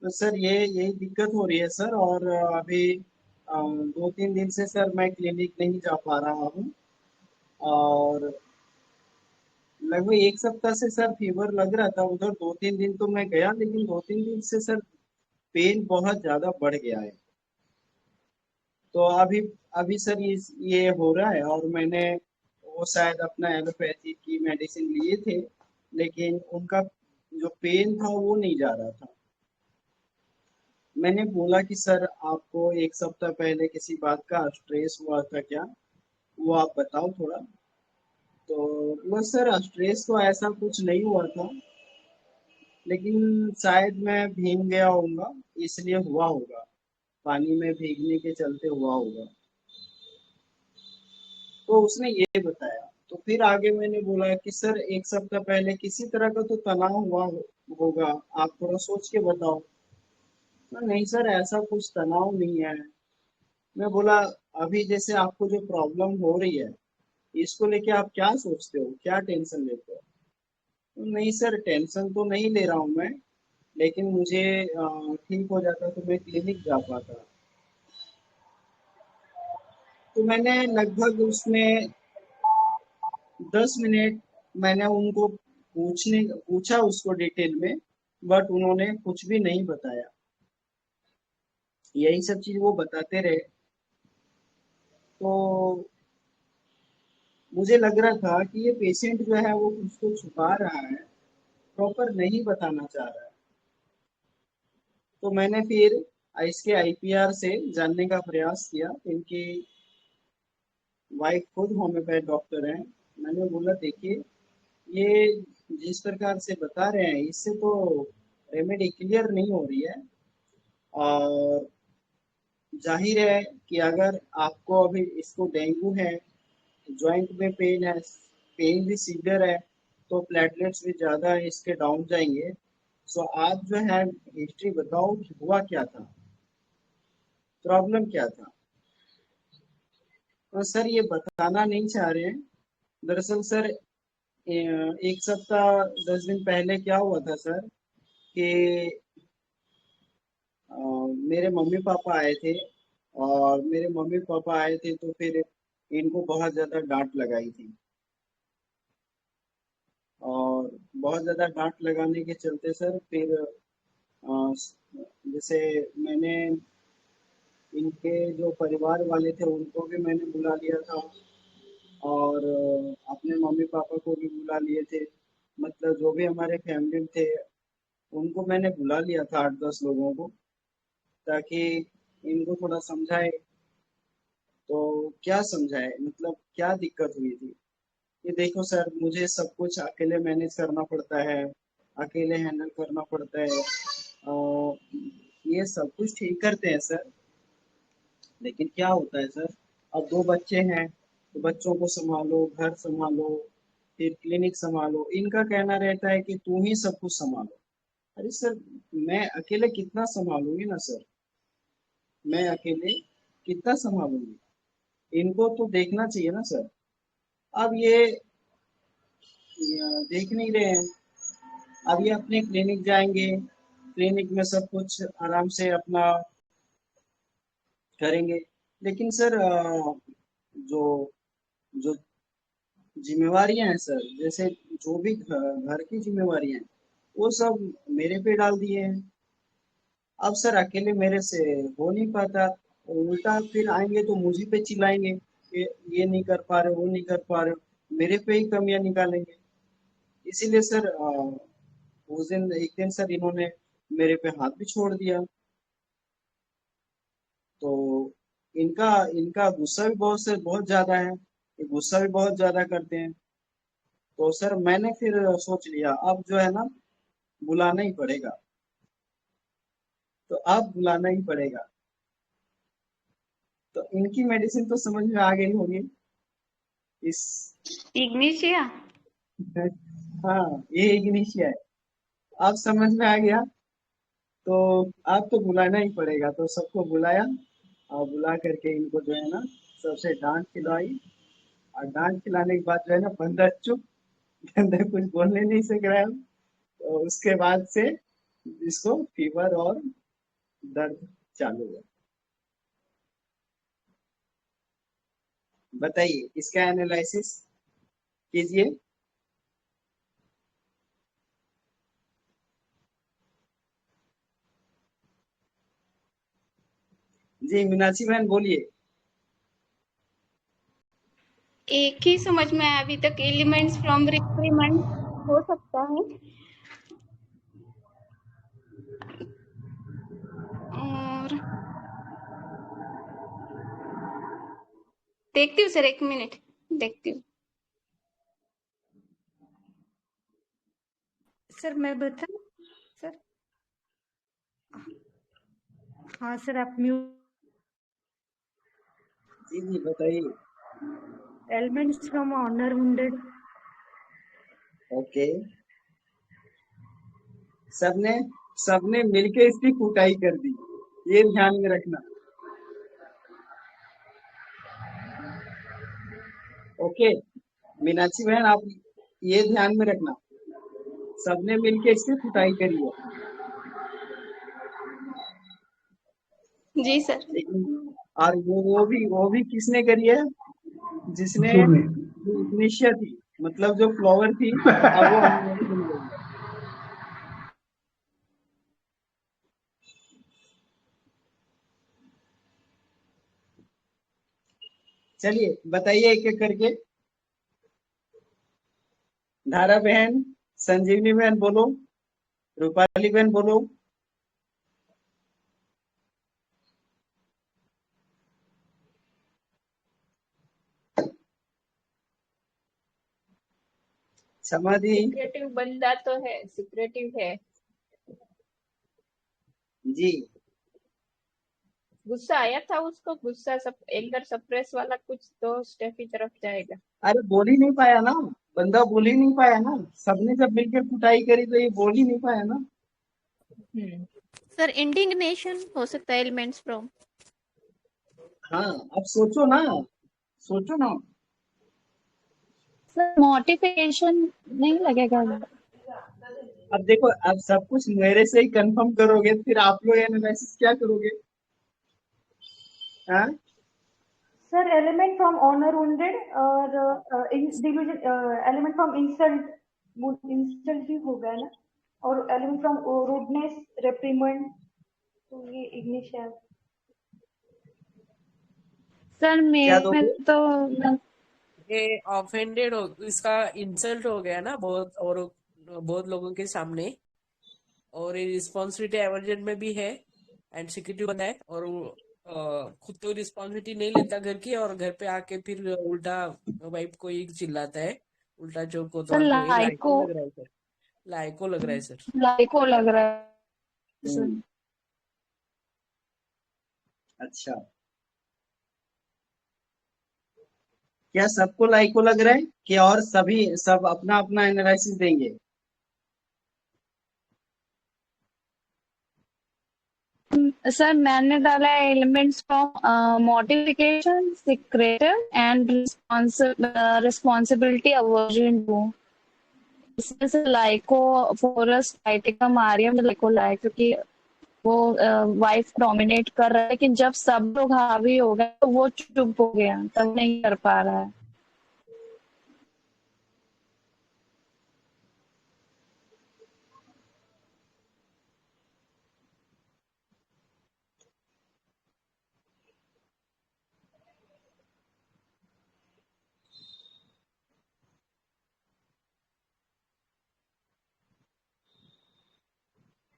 तो सर ये यही दिक्कत हो रही है सर, और अभी 2-3 दिन से सर मैं क्लिनिक नहीं जा पा रहा हूँ, और लगभग 1 सप्ताह से सर फीवर लग रहा था उधर। 2-3 दिन तो मैं गया, लेकिन 2-3 दिन से सर पेन बहुत ज्यादा बढ़ गया है। तो अभी अभी सर ये हो रहा है, और मैंने वो शायद अपना एलोपैथी की मेडिसिन लिए थे, लेकिन उनका जो पेन था वो नहीं जा रहा था। मैंने बोला कि सर आपको 1 सप्ताह पहले किसी बात का स्ट्रेस हुआ था क्या, वो आप बताओ थोड़ा। तो वो सर स्ट्रेस तो ऐसा कुछ नहीं हुआ था, लेकिन शायद मैं भीग गया होऊंगा, इसलिए हुआ होगा, पानी में भीगने के चलते हुआ होगा। तो उसने ये बताया। तो फिर आगे मैंने बोला कि सर 1 सप्ताह पहले किसी तरह का तो तनाव हुआ होगा, आप थोड़ा सोच के बताओ। नहीं सर ऐसा कुछ तनाव नहीं है। मैं बोला अभी जैसे आपको जो प्रॉब्लम हो रही है, इसको लेके आप क्या सोचते हो, क्या टेंशन लेते हो? नहीं सर टेंशन तो नहीं ले रहा हूँ मैं, लेकिन मुझे ठीक हो जाता तो मैं क्लिनिक जा पाता। तो मैंने लगभग उसमें 10 मिनट मैंने उनको पूछा उसको डिटेल में, बट उन्होंने कुछ भी नहीं बताया। यही सब चीज वो बताते रहे। तो मुझे लग रहा था कि ये पेशेंट जो है वो कुछ तो छुपा रहा है, प्रॉपर नहीं बताना चाह रहा है। तो मैंने फिर इसके आईपीआर से जानने का प्रयास किया। इनकी वाइफ खुद होम्योपैथ डॉक्टर हैं। मैंने बोला देखिए, ये जिस प्रकार से बता रहे हैं इससे तो रेमेडी क्लियर नहीं हो रही है, और जाहिर है कि अगर आपको अभी इसको डेंगू है, जॉइंट में पेन है, पेन भी सीवियर है, तो प्लेटलेट्स भी ज़्यादा इसके डाउन जाएंगे। सो आप जो है हिस्ट्री बताओ कि हुआ क्या था, प्रॉब्लम क्या था। तो सर ये बताना नहीं चाह रहे हैं। दरअसल सर 1 सप्ताह 10 दिन पहले क्या हुआ था सर कि मेरे मम्मी पापा आए थे, और मेरे मम्मी पापा आए थे तो फिर इनको बहुत ज़्यादा डांट लगाई थी, और बहुत ज़्यादा डांट लगाने के चलते सर फिर जैसे मैंने इनके जो परिवार वाले थे उनको भी मैंने बुला लिया था, और अपने मम्मी पापा को भी बुला लिए थे। मतलब जो भी हमारे फैमिली थे उनको मैंने बुला लिया था, 8-10 लोगों को, ताकि इनको थोड़ा समझाए। तो क्या समझाए, मतलब क्या दिक्कत हुई थी? ये देखो सर, मुझे सब कुछ अकेले मैनेज करना पड़ता है, अकेले हैंडल करना पड़ता है, और ये सब कुछ ठीक करते हैं सर, लेकिन क्या होता है सर, अब 2 बच्चे हैं तो बच्चों को संभालो, घर संभालो, फिर क्लिनिक संभालो। इनका कहना रहता है कि तू ही सब कुछ संभालो। अरे सर, मैं अकेले कितना संभालूंगी ना सर, मैं अकेले कितना संभालूंगी? इनको तो देखना चाहिए ना सर। अब ये देख नहीं रहे हैं। अब ये अपने क्लिनिक जाएंगे, क्लिनिक में सब कुछ आराम से अपना करेंगे, लेकिन सर जो जो जिम्मेवारियां हैं सर, जैसे जो भी घर की जिम्मेवारियां हैं, वो सब मेरे पे डाल दिए हैं। अब सर अकेले मेरे से हो नहीं पाता, उल्टा फिर आएंगे तो मुझी पे चिल्लाएंगे कि ये नहीं कर पा रहे, वो नहीं कर पा रहे, मेरे पे ही कमियां निकालेंगे। इसीलिए सर उस दिन एक दिन सर इन्होंने मेरे पे हाथ भी छोड़ दिया। तो इनका इनका गुस्सा भी बहुत से बहुत ज्यादा है, ये गुस्सा भी बहुत ज्यादा करते हैं। तो सर मैंने फिर सोच लिया अब जो है ना बुलाना ही पड़ेगा, तो अब बुलाना ही पड़ेगा। तो इनकी मेडिसिन तो समझ में आ गई होगी इस। इग्निशिया। हाँ, ये इग्निशिया है, अब समझ में आ गया। तो अब तो बुलाना ही पड़ेगा, तो सबको बुलाया और बुला करके इनको जो है ना सबसे डांट खिलाई। और डांट खिलाने के बाद जो है ना बंदा चुप, बंदा कुछ बोलने नहीं सक रहा है। तो उसके बाद से इसको फीवर और दर्द चालू हुआ। बताइए इसका एनालिसिस कीजिए। जी मीनाक्षी बहन बोलिए। एक ही समझ में आया अभी तक, एलिमेंट्स फ्रॉम रिक्वायरमेंट हो सकता है। और देखती हूँ सर, 1 मिनट देखती हूँ। सर मैं बताऊं सर? हाँ सर, आप म्यूट। जी जी बताइए। Elements from honour wounded. Okay, सबने सबने मिलके इसकी कुटाई कर दी, ये ध्यान में रखना। ओके मीनाक्षी बहन आप ये ध्यान में रखना, सबने मिलके इसकी कुटाई करी है। जी सर। लेकिन और वो भी किसने करी है, जिसने सुनने जो इग्निशिया थी, मतलब जो फ्लावर थी, अब वो अनमैरिड बन गई है। चलिए बताइए एक एक करके। धारा बहन, संजीवनी बहन बोलो, रूपाली बहन बोलो। समाधि। सिक्रेटिव बंदा तो है, सिक्रेटिव है। जी गुस्सा आया था उसको, गुस्सा सब एंगर सप्रेस वाला कुछ तो स्टेप की तरफ जाएगा। अरे बोल ही नहीं पाया ना, बंदा बोल ही नहीं पाया ना, सबने जब मिलकर कुटाई करी तो ये बोल ही नहीं पाया ना। हम्म। सर इंडिग्नेशन हो सकता है एलिमेंट्स फ्रॉम। हाँ अब सोचो ना, सोचो ना। सर मोटिफिकेशन नहीं लगेगा? अब देखो, अब सब कुछ मेरे से ही कंफर्म करोगे, फिर आप लोग एनालिसिस क्या करोगे? हाँ sir element from honour wounded और delusion, element from insult, insult भी हो गया ना, और एलिमेंट फ्रॉम रूडनेस रेप्रीमेंड, तो ये इग्निशिया। सर क्या मेरे दोगे? में तो ये ऑफेंडेड हो, इसका इंसल्ट हो गया ना बहुत, और बहुत लोगों के सामने। और ये रिस्पॉन्सिबिलिटी एवर्जन में भी है एंड सिक्योरिटी बना है, और वो, खुद तो रिस्पॉन्सिबिलिटी नहीं लेता घर की, और घर पे आके फिर उल्टा वाइफ को ही चिल्लाता है, उल्टा जो सर कोतवाल को। ये लाइको लाइको, लग रहा है सर, लाइको लग रहा है सर। लाइको लग रहा है सर। हम्म, अच्छा, क्या सबको लाइको लग रहा है कि और सभी सब अपना अपना एनालिसिस देंगे? सर मैंने डाला है elements from modification secretive and responsibility aversion to. इसमें से लाइको फोरस टाइटिका मारियम लाइको लाया, क्योंकि वो वाइफ डोमिनेट कर रहा है, लेकिन जब सब लोग हावी हो गए तो वो चुप हो गया, तब नहीं कर पा रहा है।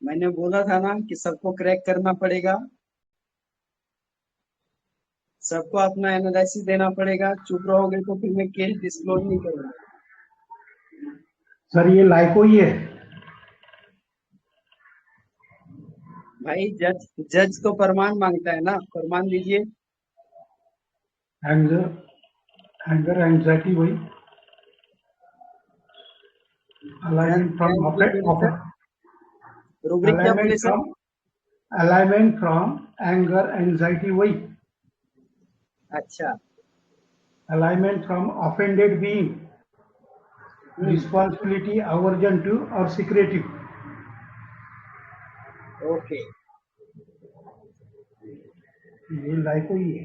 मैंने बोला था ना कि सबको क्रैक करना पड़ेगा, सबको अपना एनालिसिस देना पड़ेगा। चुप रहोगे तो फिर मैं केस डिस्क्लोज नहीं करूंगा। सर ये लाइको ही है। भाई जज जज तो प्रमाण मांगता है ना, प्रमाण दीजिए। एंगर एंजाइटी वही अलाइनमेंट क्या फ्रॉम इंक्लूड बोले सर? रूब्रिक क्या बोले sir? Alignment from anger anxiety वही अच्छा। Alignment from offended being responsibility aversion to और सिक्रेटिव। ओके। ये लाइको ही है।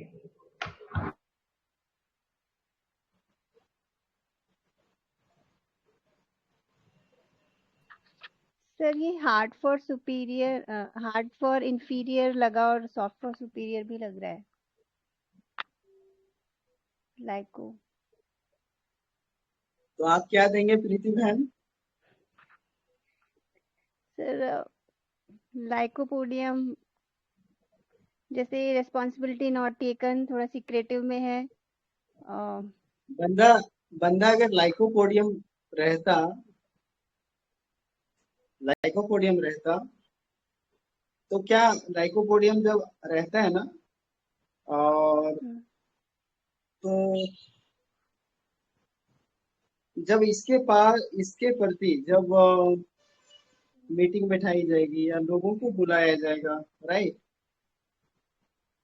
सर ये hard for superior, hard for inferior लगा और सॉफ्ट फॉर सुपीरियर भी लग रहा है लाइको। तो आप क्या देंगे प्रीति बहन? सर लाइकोपोडियम जैसे रिस्पॉन्सिबिलिटी नॉट टेकन, थोड़ा सीक्रेटिव में है। बंदा बंदा अगर लाइकोपोडियम रहता तो क्या, लाइकोपोडियम जब रहता है ना, और तो जब इसके प्रति जब मीटिंग बैठाई जाएगी या लोगों को बुलाया जाएगा, राइट,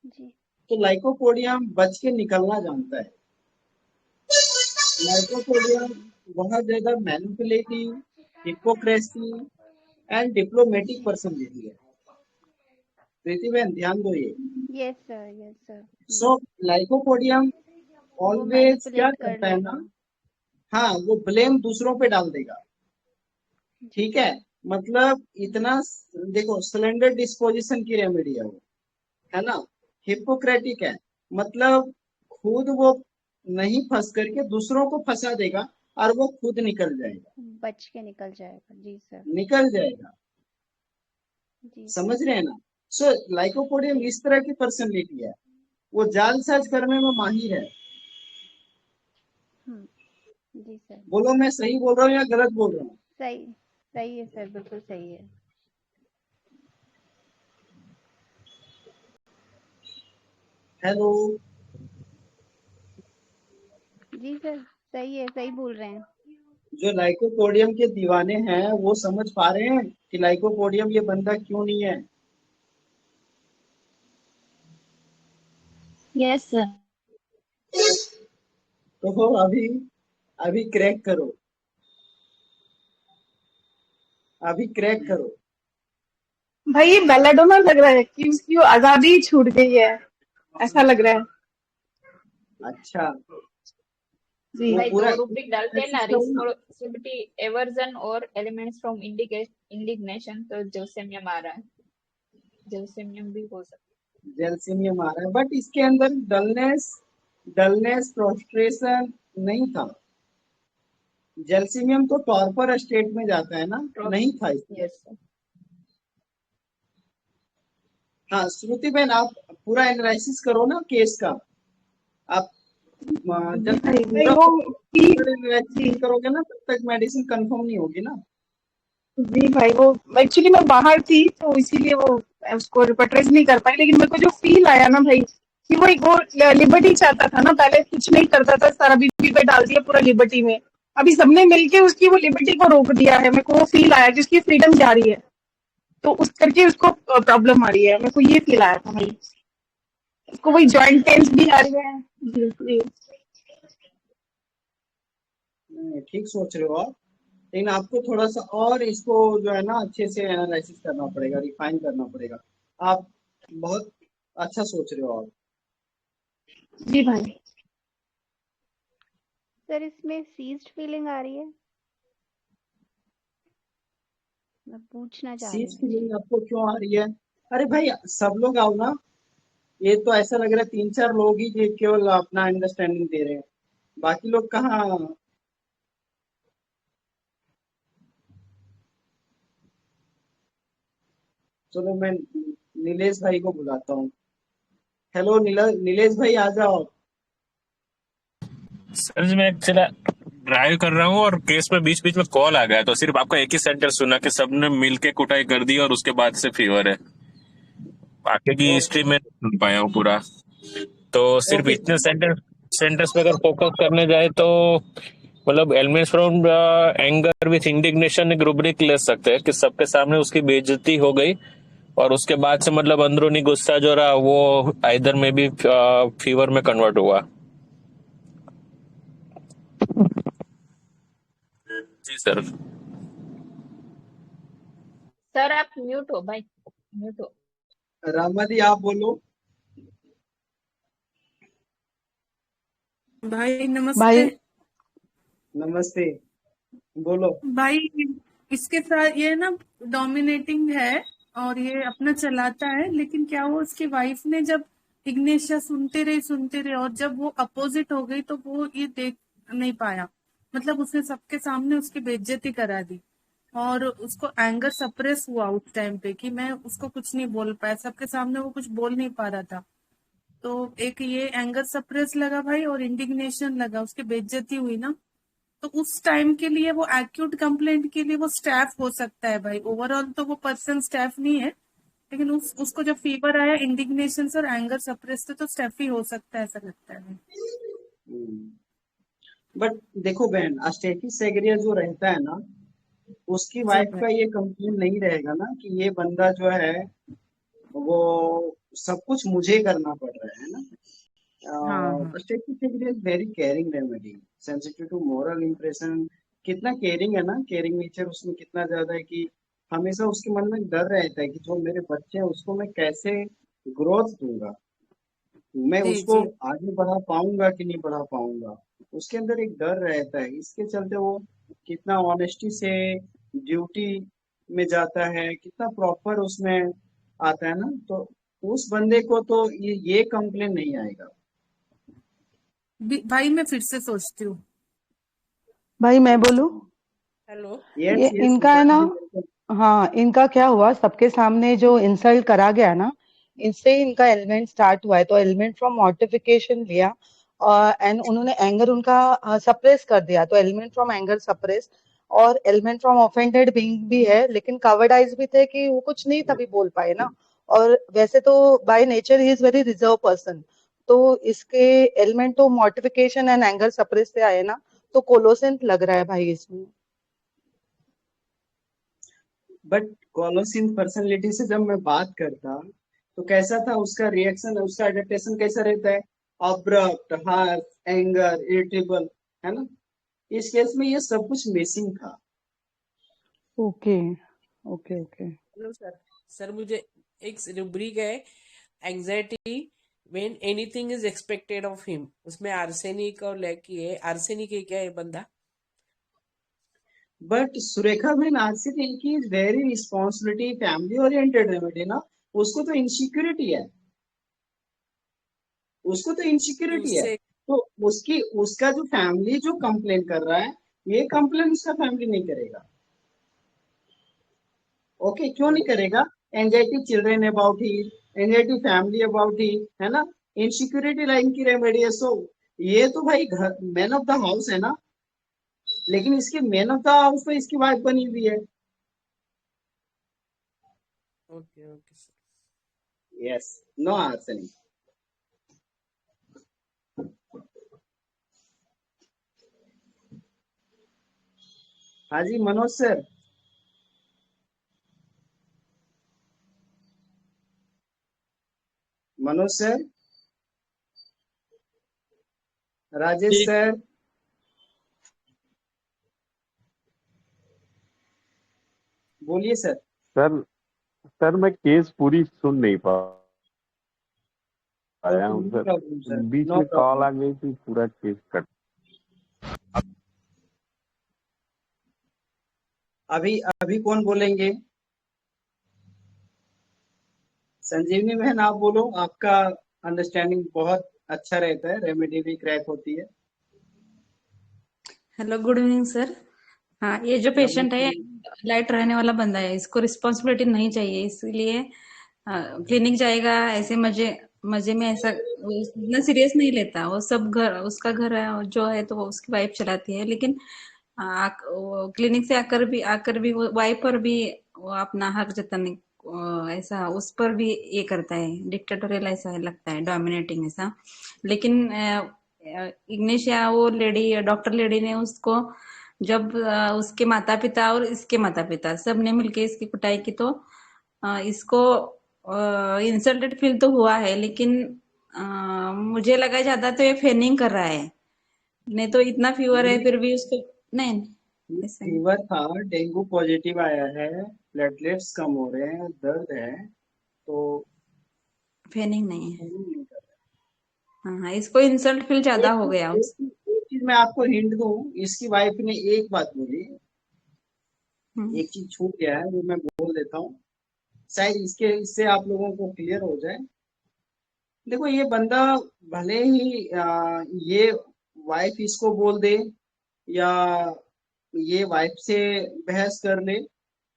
जी तो लाइकोपोडियम बच के निकलना जानता है। लाइकोपोडियम बहुत ज्यादा manipulative, hypocrisy and diplomatic personality है। प्रीति बहन ध्यान दो ये। Yes sir, yes sir. So lycopodium वो ऑलवेज क्या मैनिपुलेट कर करता है लेगा। ना, हाँ, वो ब्लेम दूसरों पे डाल देगा। ठीक है, मतलब इतना, देखो, सिलेंडर डिस्पोजिशन की रेमेडी है वो, है ना, हिपोक्रेटिक है, मतलब खुद वो नहीं फंस करके दूसरों को फंसा देगा और वो खुद निकल जाएगा, बच के निकल जाएगा। जी सर, निकल जाएगा। जी समझ रहे हैं ना? सो लाइकोपोडियम इस तरह की पर्सनैलिटी है, वो जालसाज करने में माहिर है। जी सर। बोलो मैं सही बोल रहा हूँ या गलत बोल रहा हूँ? सही, सही है सर, बिल्कुल सही है। हेलो। जी सर, सही है, सही बोल रहे हैं। जो लाइकोपोडियम के दीवाने हैं वो समझ पा रहे हैं कि लाइकोपोडियम ये बंदा क्यों नहीं है? Yes sir. तो अभी अभी क्रैक करो, अभी क्रैक करो। भाई ये बेलाडोना लग रहा है कि उसकी वो आजादी छूट गई है, ऐसा लग रहा है। अच्छा, जी वो भाई पूरा दो रूब्रिक डालते हैं ना, करो ना। रिस्पॉन्सिबिलिटी, एवर्जन और एलिमेंट्स फ्रॉम इंडिग्नेशन, तो जोसेमियम आ रहा है। जोसेमियम भी हो सकता जेलसिमियम आ रहा है, बट इसके अंदर डलनेस प्रोस्ट्रेशन नहीं था। जेलसिमियम तो टॉर्पर स्टेट में जाता है ना, है। नहीं था इसमें। Yes sir. हाँ श्रुति बहन, आप पूरा एनालिसिस करो ना केस का। आप जब तक भाई पूरा वो एनालिसिस जी नहीं करोगे ना, तब तक मेडिसिन कंफर्म नहीं होगी ना। जी भाई, वो एक्चुअली मैं बाहर थी तो इसीलिए वो उसको रिपोर्ट्रेज नहीं कर पाई, लेकिन मेरे को जो फील आया ना भाई कि वो लिबर्टी चाहता था ना, पहले कुछ नहीं करता था, सारा बीबी पे डाल दिया पूरा लिबर्टी में, अभी सबने मिलके उसकी वो लिबर्टी को रोक दिया है। मेरे को वो फील आया कि उसकी फ्रीडम जा रही है, तो उस करके उसको प्रॉब्लम आ रही है। मेरे को ये फील आया था भाई, उसको वही जॉइंट पेन्स भी आ रही है। जी जी ठीक सोच रहे हो आप, लेकिन आपको थोड़ा सा और इसको जो है ना अच्छे से एनालिसिस करना पड़ेगा, रिफाइन करना पड़ेगा। आप बहुत अच्छा सोच रहे हो आप। जी भाई। सर इसमें सीज्ड फीलिंग आ रही है, मैं पूछना चाह रही सीज हूँ। जी फीलिंग आपको क्यों आ रही है? अरे भाई सब लोग आओ ना, ये तो ऐसा लग रहा है 3-4 लोग ही जो केवल अपना अंडरस्टैंडिंग दे रहे हैं, बाकी लोग कहाँ? चलो मैं नीलेश भाई को बुलाता हूँ। हेलो नीलेश भाई, आ जाओ। सर जी मैं एक्चुअली ड्राइव कर रहा हूँ और केस में बीच बीच में कॉल आ गया, तो सिर्फ आपका एक ही सेंटेंस सुना कि सबने मिलके कुटाई कर दी और उसके बाद से फीवर है। आगे की हिस्ट्री ओके में नहीं सुन पाया हूँ पूरा। तो सिर्फ ओके। इतने सेंटेंस पे अगर फोकस करने जाए तो मतलब elements from anger with indignation एक रूब्रिक ले सकते हैं कि सबके सामने उसकी बेइज्जती हो गई और उसके बाद से मतलब अंदरूनी गुस्सा जो रहा वो आइदर में भी फीवर में कन्वर्ट हुआ। जी सर। सर आप म्यूट हो भाई, म्यूट हो। रामा दी आप बोलो। भाई नमस्ते। भाई नमस्ते, बोलो। भाई इसके साथ ये ना डोमिनेटिंग है और ये अपना चलाता है, लेकिन क्या वो उसकी वाइफ ने जब इग्नेशिया सुनते रहे और जब वो अपोजिट हो गई तो वो ये देख नहीं पाया, मतलब उसने सबके सामने उसकी बेइज्जती करा दी और उसको एंगर सप्रेस हुआ उस टाइम पे कि मैं उसको कुछ नहीं बोल पाया, सबके सामने वो कुछ बोल नहीं पा रहा था। तो एक ये एंगर सप्रेस लगा भाई और इंडिग्नेशन लगा, उसकी बेइज्जती हुई ना, तो उस टाइम के लिए वो एक्यूट कंप्लेंट के लिए वो स्टाफ हो सकता है भाई। ओवरऑल तो वो पर्सन स्टाफ नहीं है, लेकिन उसको जब फीवर आया इंडिग्नेशन और एंगर सप्रेस तो स्टाफ ही हो सकता है, ऐसा लगता है। बट देखो बहन, अस्टेटिस एग्रिया जो रहता है ना, उसकी जी वाइफ भाई। का ये कंप्लेन नहीं रहेगा ना कि ये बंदा जो है वो सब कुछ मुझे करना पड़ रहा है ना। हाँ हाँ staphysagria is very caring remedy, sensitive to moral impression. कितना केयरिंग है ना, केयरिंग नेचर उसमें कितना ज्यादा है कि हमेशा उसके मन में डर रहता है कि जो मेरे बच्चे हैं उसको मैं कैसे ग्रोथ दूंगा, मैं जी उसको जी आगे बढ़ा पाऊंगा कि नहीं बढ़ा पाऊंगा। उसके अंदर एक डर रहता है, इसके चलते वो कितना ऑनेस्टी से ड्यूटी में जाता है, कितना प्रॉपर उसमें आता है ना। तो उस बंदे को तो ये कंप्लेन नहीं आएगा। भाई मैं फिर से सोचती हूँ। भाई मैं बोलूं। हेलो। ये यस यस इनका है ना, सुशांत जी, बिल्कुल। हाँ इनका क्या हुआ, सबके सामने जो इंसल्ट करा गया ना, इससे इनका एलिमेंट स्टार्ट हुआ है। तो एलिमेंट फ्रॉम मॉर्टिफिकेशन लिया और एंड उन्होंने एंगर उनका सप्रेस कर दिया, तो एलिमेंट फ्रॉम एंगर सप्रेस। और एलिमेंट फ्रॉम ऑफेंडेड बीइंग भी है, लेकिन कवर्ड आइज भी थे कि वो कुछ नहीं तभी बोल पाए ना। और वैसे तो by nature he is very reserve person, तो इसके एलिमेंट तो मॉर्टिफिकेशन एंड एंगर सप्रेस से आए ना, तो कोलोसेंट लग रहा है भाई इसमें। बट कॉलोसिन पर्सनैलिटी से जब मैं बात करता तो कैसा था उसका रिएक्शन, उसका एडेप्टेशन कैसा रहता है? अब्रप्ट, हार्श, एंगर, इरिटेबल, है ना। इस केस में ये सब कुछ मिसिंग था। Okay okay okay. Hello sir. Sir मुझे एक रूब्रिक है, anxiety when anything is expected of him, उसमें आर्सेनिक और लैकी है। आर्सेनिक है क्या ये बंदा? बट सुरेखा बहन, आरसीपी की is very responsibility, family oriented remedy ना। उसको तो इनसिक्योरिटी है, उसको तो तो इनसिक्योरिटी है। उससे तो उसका जो फैमिली जो कंप्लेन कर रहा है, ये कंप्लेन उसका फैमिली नहीं करेगा। ओके, क्यों नहीं करेगा? एंजाइटी चिल्ड्रन अबाउट ही, एंजाइटी फैमिली अबाउट ही, है ना। इनसिक्योरिटी लाइन की रेमेडी है। सो ये तो भाई घर मैन ऑफ द हाउस है ना, लेकिन इसके मैन ऑफ द हाउस तो इसकी वाइफ बनी हुई है। Okay okay sir. Yes, no arsenic. हाँ जी Manoj sir. Manoj sir, Rajesh ji sir, बोलिए सर। सर। सर मैं केस पूरी सुन नहीं पाया ओके, हूँ नो सर, प्रॉब्लम सर, बीच नो में कॉल प्रॉब्लम। आ गई थी, पूरा केस कट। अभी अभी कौन बोलेंगे? संजीवनी बहन आप बोलो, आपका अंडरस्टैंडिंग बहुत अच्छा रहता है, रेमेडी भी क्रैक होती है। Hello good evening sir. हाँ ये जो पेशेंट है नमस्ते। लाइट रहने वाला बंदा है, इसको रिस्पॉन्सिबिलिटी नहीं चाहिए, इसलिए क्लिनिक जाएगा ऐसे मजे मजे में, ऐसा वो इतना सीरियस नहीं लेता। वो सब घर उसका घर है, और जो है तो वो उसकी वाइफ चलाती है, लेकिन क्लिनिक से आकर भी वो वाइफ पर भी वो अपना हक जताने ऐसा उस पर भी ये करता है, डिक्टेटोरियल ऐसा लगता है, डोमिनेटिंग ऐसा। लेकिन इग्नेशिया वो लेडी, डॉक्टर लेडी ने उसको जब उसके माता पिता और इसके माता पिता सब ने मिलके इसकी कुटाई की, तो इसको इंसल्टेड फील तो हुआ है, लेकिन मुझे लगा ज्यादा तो ये फेनिंग कर रहा है, नहीं तो इतना फीवर है ये फिर भी उसको नहीं ऐसा नहीं। फीवर था, डेंगू पॉजिटिव आया है, प्लेटलेट्स कम हो रहे हैं, दर्द है, तो फेनिंग नहीं है। नहीं कर हाँ, इसको इंसल्ट फील ज्यादा हो रहा। गया एक चीज मैं आपको हिंट दूं, इसकी वाइफ ने एक बात बोली, एक चीज छूट गया है, वो मैं बोल देता हूँ, शायद इससे आप लोगों को क्लियर हो जाए। देखो ये बंदा भले ही ये वाइफ इसको बोल दे या ये वाइफ से बहस कर ले,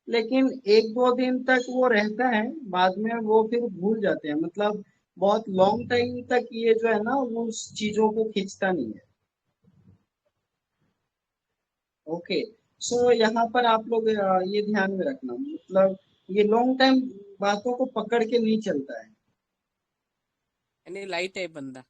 लेकिन एक दो दिन तक वो रहता है, बाद में वो फिर भूल जाते हैं। मतलब बहुत लॉन्ग टाइम तक ये जो है ना वो उस चीजों को खींचता नहीं है। ओके, सो यहाँ पर आप लोग ये ध्यान में रखना, मतलब ये लॉन्ग टाइम बातों को पकड़ के नहीं चलता है। यानी लाइट है बंदा।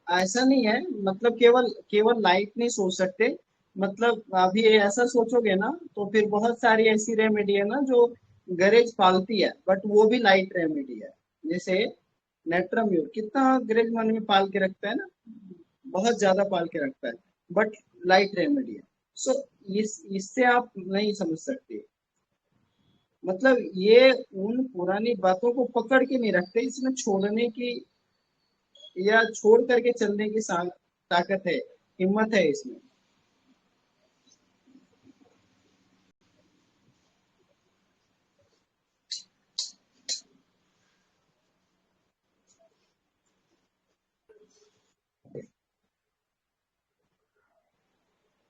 ऐसा नहीं है, मतलब केवल केवल लाइट नहीं सोच सकते। मतलब अभी ऐसा सोचोगे ना तो फिर बहुत सारी ऐसी रेमेडी है ना जो गरेज पालती है, बट वो भी लाइट रेमेडी है। जैसे नेट्राम्यूर कितना गरेज मन में पाल के रखता है ना, बहुत ज्यादा पाल के रखता है, बट लाइट रेमेडी है। सो इससे आप नहीं समझ सकते। मतलब ये उन पुरानी बातों को पकड़ के नहीं रखते, इसमें छोड़ने की या छोड़ करके चलने की ताकत है, हिम्मत है इसमें।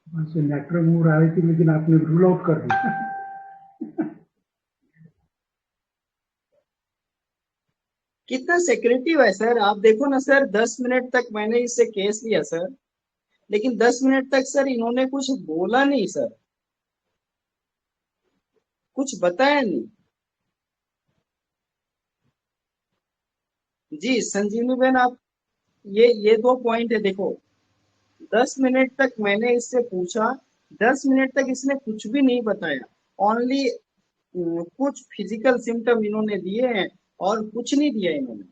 वहां से नेट्रामूर आ रही थी, लेकिन आपने रूल आउट कर दिया। कितना सेक्रेटिव है सर, आप देखो ना सर, 10 मिनट तक मैंने इससे केस लिया सर, लेकिन 10 मिनट तक सर इन्होंने कुछ बोला नहीं सर, कुछ बताया नहीं। जी संजीवनी बहन, आप ये दो पॉइंट है, देखो 10 मिनट तक मैंने इससे पूछा, 10 मिनट तक इसने कुछ भी नहीं बताया। ओनली कुछ फिजिकल सिम्टम इन्होंने दिए हैं और कुछ नहीं दिया इन्होंने।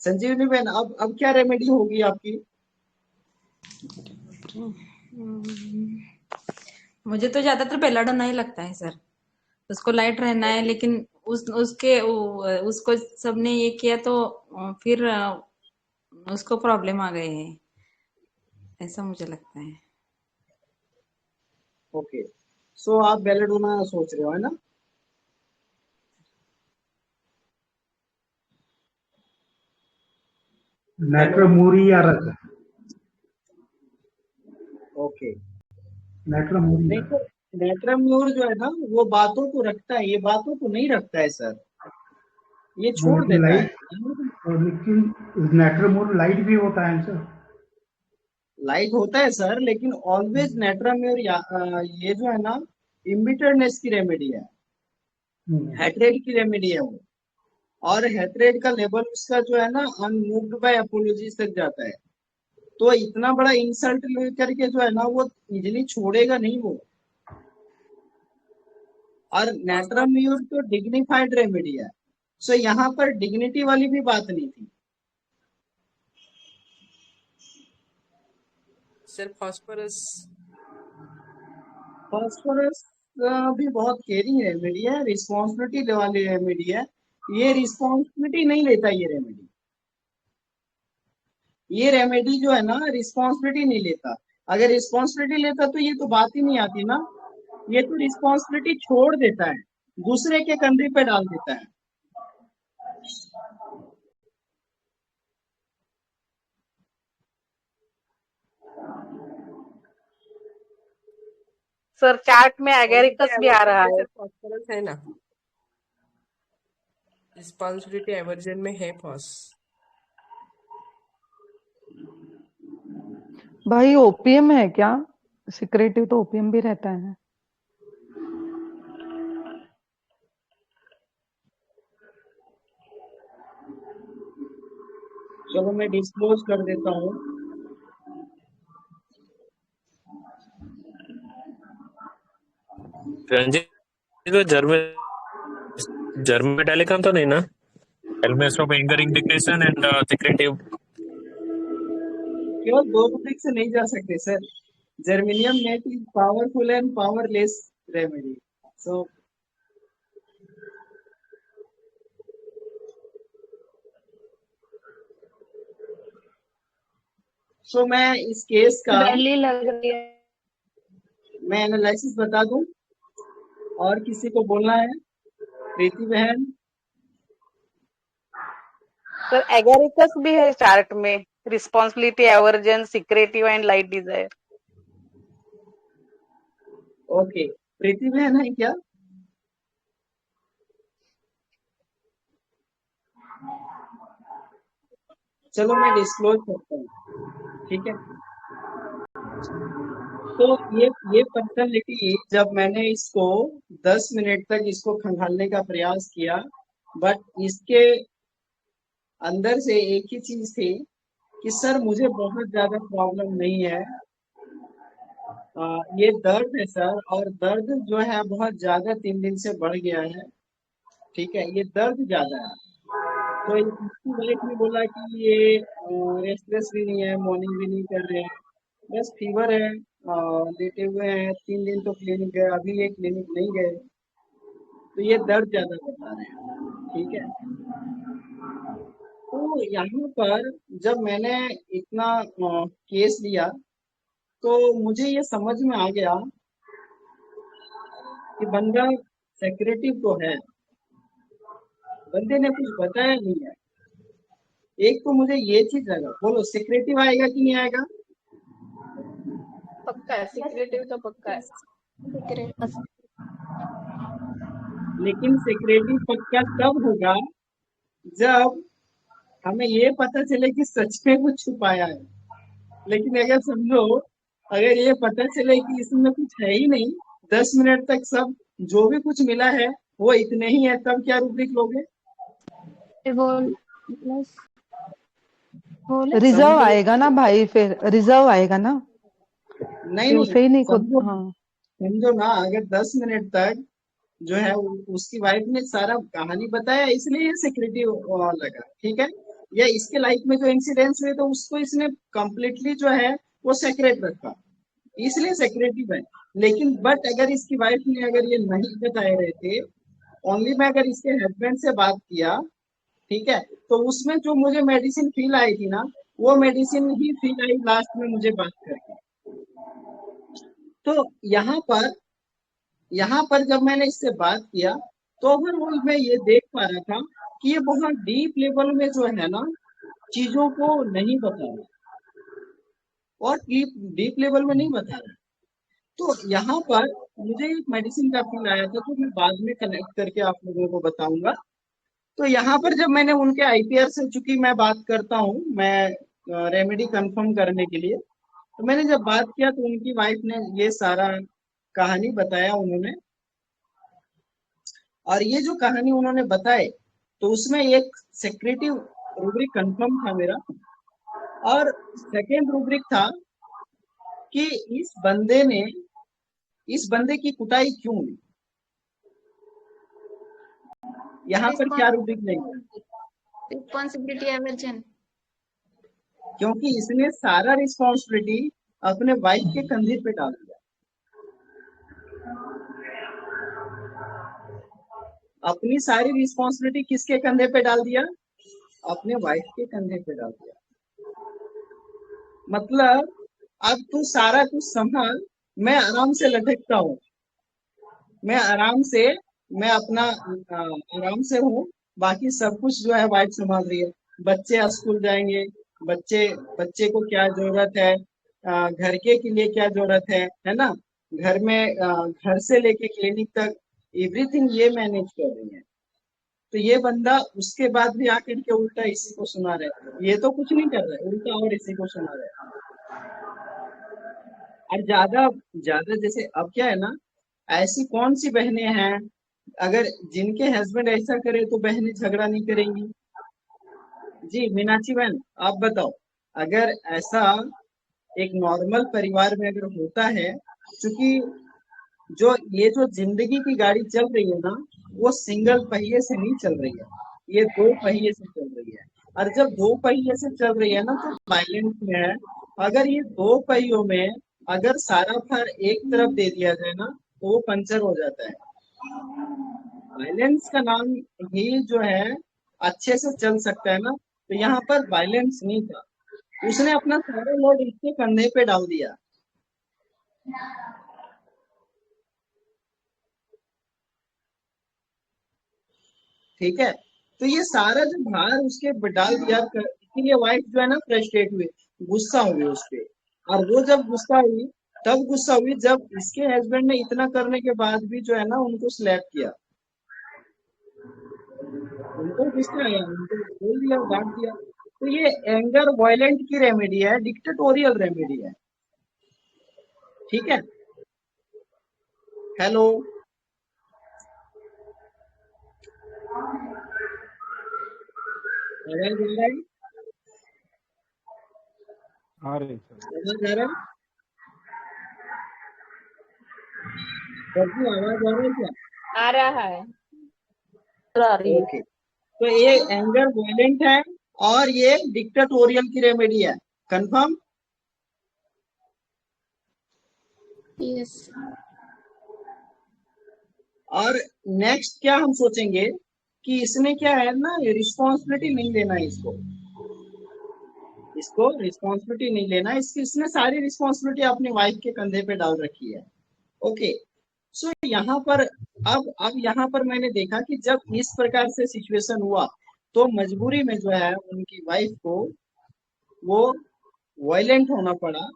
संजीवनी बहन, अब क्या रेमेडी होगी आपकी? मुझे तो ज्यादातर बेलाडोना ही लगता है सर, उसको लाइट रहना है, लेकिन उसको सबने ये किया तो फिर उसको प्रॉब्लम आ गए हैं, ऐसा मुझे लगता है। ओके, सो आप बेलाडोना सोच रहे हो, है ना? नेट्रामूरी आ रहा था। ओके, नेट्रामूरी नहीं तो नेट्राम्यूर जो है ना वो बातों को रखता है, ये बातों को नहीं रखता है सर, ये छोड़ लेकिन देता है। लाइट, लेकिन नेट्रामूर लाइट भी होता है सर। लाइट होता है सर, लेकिन ऑलवेज नेट्राम्यूर ये जो है ना इम्बिटरनेस की रेमेडी है, हेट्रेड की रेमेडी है वो। और हेट्रेड का लेवल उसका जो है ना अनमूव्ड बाय अपोलॉजीज तक जाता है। तो इतना बड़ा इंसल्ट लेकर के जो है ना वो इजीली छोड़ेगा नहीं वो। और नेट्राम्यूर तो डिग्निफाइड रेमेडी है, सो यहाँ पर डिग्निटी वाली भी बात नहीं थी। सिर्फ फास्फोरस भी बहुत केयरिंग रेमेडी है, रिस्पॉन्सिबिलिटी वाली रेमेडी है। ये रिस्पॉन्सिबिलिटी नहीं लेता, ये रेमेडी जो है ना रिस्पॉन्सिबिलिटी नहीं लेता। अगर रिस्पॉन्सिबिलिटी लेता तो ये तो बात ही नहीं आती ना। ये तो रिस्पॉन्सिबिलिटी छोड़ देता है, दूसरे के कंधे पे डाल देता है। सर चार्ट में रिस्पॉन्सिबिलिटी एगेरिकस भी आ एवर्जन रहा में है। सर फॉस्फोरस है ना, रिस्पॉन्सिबिलिटी एवर्जन में है फॉस। भाई ओपीएम है क्या? सिक्रेटिव तो ओपीएम भी रहता है। चलो मैं डिस्क्लोज कर देता हूँ। रंजीत, तो जर्मेटालिकम तो नहीं ना? Elements of anger, indignation and secretive. केवल 2 रुब्रिक से नहीं जा सकते सर। जर्मेनियम नेट is powerful and powerless remedy. So मैं इस केस का वैली लग रही है। मैं एनालिसिस बता दूं और किसी को बोलना है? प्रीति बहन। सर एगेरिकस भी है चार्ट में, responsibility aversion, secretive and light desire. Okay, Preeti बहन है क्या? चलो मैं डिस्क्लोज करता हूँ, ठीक है। तो ये पर्सनैलिटी, जब मैंने इसको 10 मिनट तक इसको खंगालने का प्रयास किया, बट इसके अंदर से एक ही चीज थी कि सर मुझे बहुत ज्यादा प्रॉब्लम नहीं है, ये दर्द है सर, और दर्द जो है बहुत ज्यादा 3 दिन से बढ़ गया है, ठीक है, ये दर्द ज्यादा है। तो इसकी वाइफ ने बोला कि ये रेस्टलेस भी नहीं है, मॉर्निंग भी नहीं कर रहे हैं, बस फीवर है, लेटे हुए हैं, 3 दिन तो क्लिनिक गए, अभी ये क्लिनिक नहीं गए, तो ये दर्द ज्यादा बता रहे हैं, ठीक है। तो यहाँ पर जब मैंने इतना केस लिया तो मुझे ये समझ में आ गया कि बंदा सेक्रेटिव तो है, बंदे ने कुछ बताया नहीं है। एक तो मुझे ये चीज लगा, बोलो सेक्रेटिव आएगा कि नहीं आएगा? पक्का है, सिक्रेटिव तो पक्का है। लेकिन सेक्रेटिव पक्का तब होगा जब हमें ये पता चले कि सच में कुछ छुपाया है। लेकिन अगर समझो, अगर ये पता चले कि इसमें कुछ है ही नहीं, 10 मिनट तक सब जो भी कुछ मिला है वो इतने ही है, तब क्या रुब्रिक लोगे? रिजर्व आएगा ना भाई, फिर रिजर्व आएगा ना, नहीं उसे ही नहीं खुद। समझो, हाँ समझो ना, अगर 10 मिनट तक जो है उसकी वाइफ ने सारा कहानी बताया, इसलिए ये सेक्रेटिव लगा, ठीक है। या इसके लाइफ में जो इंसिडेंट्स हुए तो उसको इसने कंप्लीटली जो है वो सेक्रेट रखा, इसलिए सेक्रेटिव है। लेकिन बट अगर इसकी वाइफ ने अगर ये नहीं बताए रहते, ओनली मैं अगर इसके हस्बैंड से बात किया, ठीक है, तो उसमें जो मुझे मेडिसिन फील आई थी ना, वो medicine he feel I last में मुझे बात करके। तो यहाँ पर जब मैंने इससे बात किया तो ओवरऑल मैं ये देख पा रहा था कि ये बहुत डीप लेवल में जो है ना चीजों को नहीं बता रहा, और डीप लेवल में नहीं बता रहा। तो यहाँ पर मुझे एक मेडिसिन का फील आया था, तो मैं बाद में कनेक्ट करके आप लोगों को बताऊंगा। तो यहाँ पर जब मैंने उनके आईपीआर से, चूंकि मैं बात करता हूँ, मैं रेमेडी कंफर्म करने के लिए, तो मैंने जब बात किया तो उनकी वाइफ ने ये सारा कहानी बताया उन्होंने, और ये जो कहानी उन्होंने बताए तो उसमें एक सेक्रेटिव रूब्रिक कंफर्म था मेरा, और सेकेंड रूब्रिक था कि इस बंदे की कुटाई क्यों हुई। यहाँ पर क्या रूब्रिक नहीं, रिस्पॉन्सिबिलिटी एवर्जन, क्योंकि इसने सारा रिस्पॉन्सिबिलिटी अपने वाइफ के कंधे पे डाल दिया, अपनी सारी रिस्पॉन्सिबिलिटी किसके कंधे पे डाल दिया? अपने वाइफ के कंधे पे डाल दिया। मतलब अब तू सारा कुछ संभाल, मैं आराम से लटकता हूँ, मैं अपना आराम से हूँ, बाकी सब कुछ जो है वाइफ संभाल रही है। बच्चे स्कूल जाएंगे, बच्चे को क्या जरूरत है, घर के लिए क्या जरूरत है ना, घर में घर से लेके क्लिनिक तक एवरीथिंग ये मैनेज कर रही है। तो ये बंदा उसके बाद भी आकर के उल्टा इसी को सुना रहा है, ये तो कुछ नहीं कर रहा है, उल्टा और इसी को सुना रहा है। और ज्यादा ज्यादा जैसे अब क्या है ना, ऐसी कौन सी बहनें हैं अगर जिनके हस्बैंड ऐसा करे तो बहनें झगड़ा नहीं करेंगी? जी मीनाक्षी बहन आप बताओ, अगर ऐसा एक नॉर्मल परिवार में अगर होता है, क्योंकि जो जिंदगी की गाड़ी चल रही है ना, वो सिंगल पहिए से नहीं चल रही है, ये 2 पहिए से चल रही है। और जब 2 पहिए से चल रही है ना, तो बैलेंस में है। अगर ये 2 पहियों में अगर सारा भार एक तरफ दे दिया जाए ना, तो वो पंचर हो जाता है। बैलेंस का नाम ही जो है अच्छे से चल सकता है ना, तो यहाँ पर बैलेंस नहीं था, उसने अपना सारा लोड इसके कंधे पे डाल दिया। ठीक है, तो ये सारा जो भार उसके डाल दिया, इसीलिए वाइफ जो है ना फ्रस्ट्रेट हुई, गुस्सा हुई उस पे। और वो जब गुस्सा हुई, तब गुस्सा हुई जब इसके हस्बैंड ने इतना करने के बाद भी जो है ना उनको स्लैप किया, उनको गुस्सा आया, उनको बोल दिया, डांट दिया। तो ये एंगर वायलेंट की रेमेडी है, डिक्टेटोरियल रेमेडी है। ठीक है, हेलो आवाज आ रहा है? आ रही सर। आवाज आ रहा है? सर जी आवाज आ रहा है क्या? आ रहा है। ओके, तो ये एंगर वायलेंट है और ये डिक्टेटोरियल की रेमेडी है, कंफर्म? यस। और नेक्स्ट क्या हम सोचेंगे कि इसने क्या है ना, रिस्पॉन्सिबिलिटी नहीं लेना है इसको रिस्पॉन्सिबिलिटी नहीं लेना, इसने सारी रिस्पॉन्सिबिलिटी अपनी वाइफ के कंधे पे डाल रखी है। ओके, सो यहाँ पर अब यहाँ पर मैंने देखा कि जब इस प्रकार से सिचुएशन हुआ, तो मजबूरी में जो है उनकी वाइफ को वो वायलेंट होना पड़ा,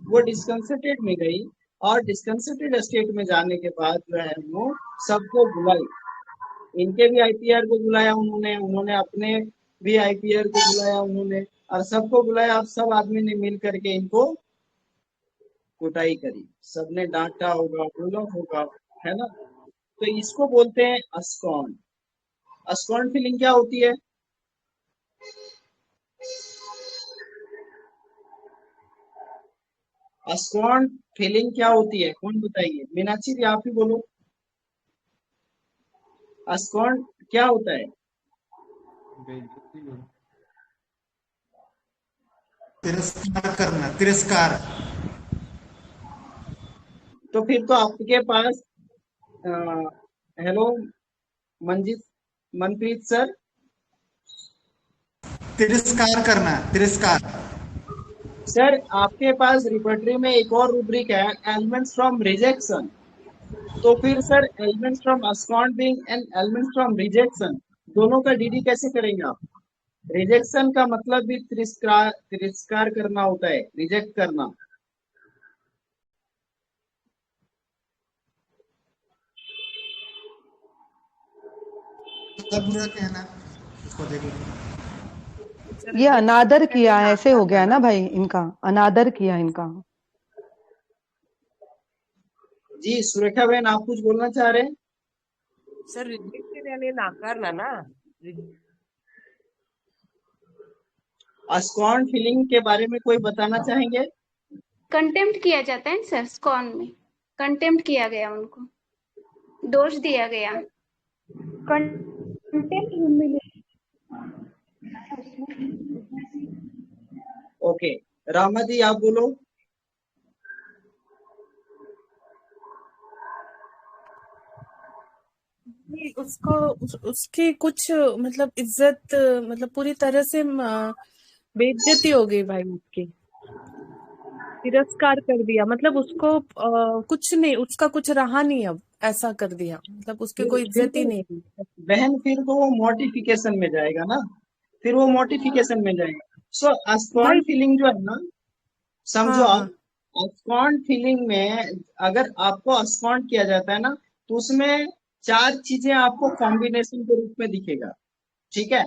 वो डिस्कंसर्टेड में गई, और डिस्कंसर्टेड स्टेट में जाने के बाद जो है वो सबको बुलाई, इनके भी आईपीआर को बुलाया उन्होंने अपने भी आईपीआर को बुलाया उन्होंने, और सबको बुलाया। अब सब आदमी ने मिल करके इनको कुटाई करी, सबने डांटा होगा, बोला होगा, है ना। तो इसको बोलते हैं अस्कॉन। अस्कॉन फीलिंग क्या होती है? अस्कॉन फीलिंग क्या होती है, कौन बताइए? मीनाक्षी जी आप ही बोलो, अस्कॉन क्या होता है? तिरस्कार करना, तिरस्कार। तो फिर तो आपके पास हेलो मनप्रीत सर, तिरस्कार करना, तिरस्कार। सर आपके पास रिपर्टरी में एक और रूब्रिक है, एलिमेंट्स फ्रॉम रिजेक्शन। तो फिर सर एलिमेंट्स फ्रॉम अस्कॉन being and elements from rejection, दोनों का डीडी कैसे करेंगे आप? रिजेक्शन का मतलब भी तिरस्कार करना होता है, रिजेक्ट करना। बुरा कहना, इसको देखो, ये अनादर किया, ऐसे हो गया ना भाई, इनका अनादर किया इनका। जी सुरेखा बहन आप कुछ बोलना चाह रहे हैं? सर रिजेक्टेड यानी नाकारना ना। अस्कॉन फीलिंग के बारे में कोई बताना चाहेंगे? कंटेम्प्ट किया जाता है सर, स्कॉन में कंटेम्प्ट किया गया, उनको दोष दिया गया। कंटेम्प्ट ओके, रामा जी आप बोलो। उसकी कुछ मतलब इज्जत, मतलब पूरी तरह से बेइज्जती हो गई भाई, उसकी तिरस्कार कर दिया, मतलब उसको कुछ नहीं, उसका कुछ रहा नहीं, अब ऐसा कर दिया, मतलब उसकी कोई इज्जत ही नहीं थी। बहन फिर तो वो मोटिफिकेशन में जाएगा ना, फिर वो मोटिफिकेशन में जाएगा। सो अस्कॉन फीलिंग जो है ना, समझो आप, अस्कॉन्ड फीलिंग में अगर आपको अस्कॉन्ड किया जाता है ना, तो उसमें 4 चीजें आपको कॉम्बिनेशन के रूप में दिखेगा। ठीक है,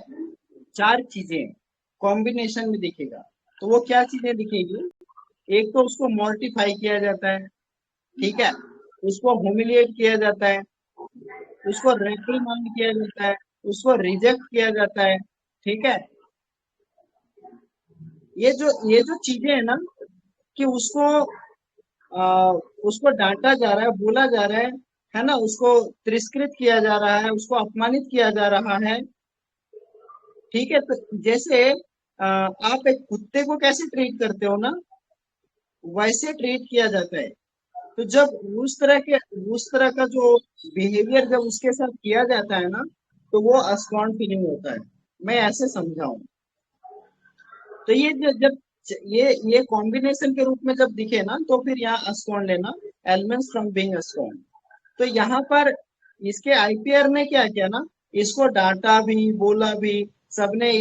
4 चीजें कॉम्बिनेशन में दिखेगा। तो वो क्या चीजें दिखेगी? एक तो उसको मॉर्टिफाई किया जाता है, ठीक है, उसको ह्यूमिलिएट किया जाता है, उसको रेप्रिमांड किया जाता है, उसको रिजेक्ट किया जाता है। ठीक है, ये जो चीजें है ना, कि उसको डांटा जा रहा है, बोला जा रहा है ना, उसको तिरस्कृत किया जा रहा है, उसको अपमानित किया जा रहा है। ठीक है, तो जैसे आप एक कुत्ते को कैसे ट्रीट करते हो ना, वैसे ट्रीट किया जाता है। तो जब उस तरह का जो बिहेवियर जब उसके साथ किया जाता है ना, तो वो अस्कॉन्ड फीलिंग होता है। मैं ऐसे समझाऊं तो जब ये कॉम्बिनेशन के रूप में जब दिखे ना, तो फिर यहाँ अस्कॉन्ड लेना, एलिमेंट्स फ्रॉम बीइंग अस्कॉन्ड। तो यहाँ पर इसके आईपीआर ने क्या किया ना, इसको डांटा भी, बोला भी, सबने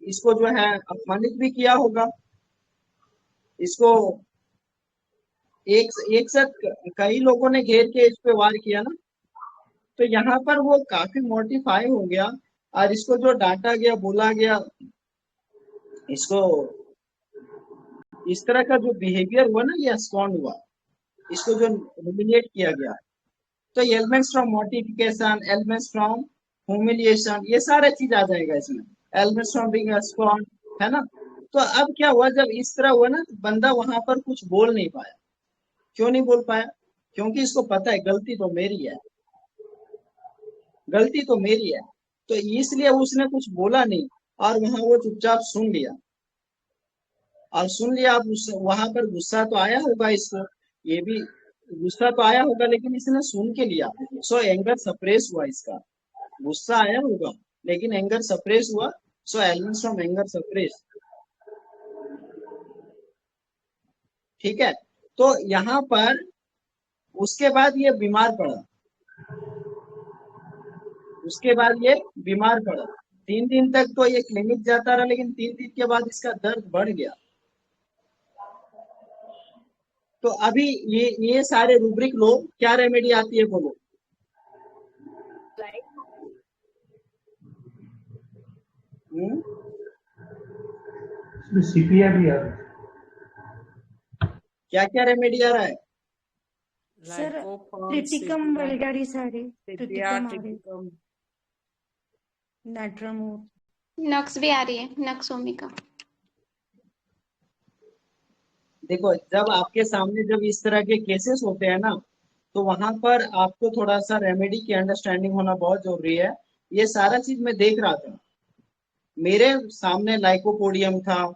इसको जो है अपमानित भी किया होगा। इसको एक साथ कई लोगों ने घेर के इस पे वार किया ना, तो यहाँ पर वो काफी मोटिफाई हो गया, और इसको जो डांटा गया, बोला गया, इसको इस तरह का जो बिहेवियर हुआ ना, ये अस्कॉन्ड हुआ, इसको जो ह्यूमिलिएट किया गया। तो elements from mortification, elements from humiliation, ये सारा चीज आ जाएगा इसमें, एलिमेंट्स फ्रॉम बीइंग अस्कॉन्ड, है ना। तो अब क्या हुआ, जब इस तरह हुआ ना, बंदा वहां पर कुछ बोल नहीं पाया। क्यों नहीं बोल पाया? क्योंकि इसको पता है गलती तो मेरी है, गलती तो मेरी है। तो इसलिए उसने कुछ बोला नहीं, और वहां वो चुपचाप सुन लिया। और सुन लिया, अब वहां पर गुस्सा तो आया होगा इसको, ये भी गुस्सा तो आया होगा, लेकिन इसने सुन के लिया। सो एंगर सप्रेस हुआ इसका। गुस्सा आया होगा, लेकिन एंगर सप्रेस हुआ। सो एलिमेंट्स फ्रॉम एंगर सप्रेस। ठीक है, तो यहाँ पर उसके बाद ये बीमार पड़ा। उसके बाद ये बीमार पड़ा। 3 दिन तक तो ये क्लिनिक जाता रहा, लेकिन 3 दिन के बाद इसका दर्द बढ़ गया। तो अभी ये सारे रूब्रिक लो, क्या रेमेडी आती है बोलो? सीपीआर भी आ रहा है। क्या क्या रेमेडी आ रहा है? सर लाइकोपर्म, ट्रिटिकम सीपिया, वल्गारिस आ रही, सीपिया, ट्रिटिकम आ रही, ट्रिटिकम, नाट्रामोर। नक्स भी आ रही है, नक्स ओमिका। देखो, जब आपके सामने जब इस तरह के केसेस होते हैं ना, तो वहां पर आपको थोड़ा सा रेमेडी की अंडरस्टैंडिंग होना बहुत जरूरी है। ये सारा चीज मैं देख रहा था, मेरे सामने लाइकोपोडियम था,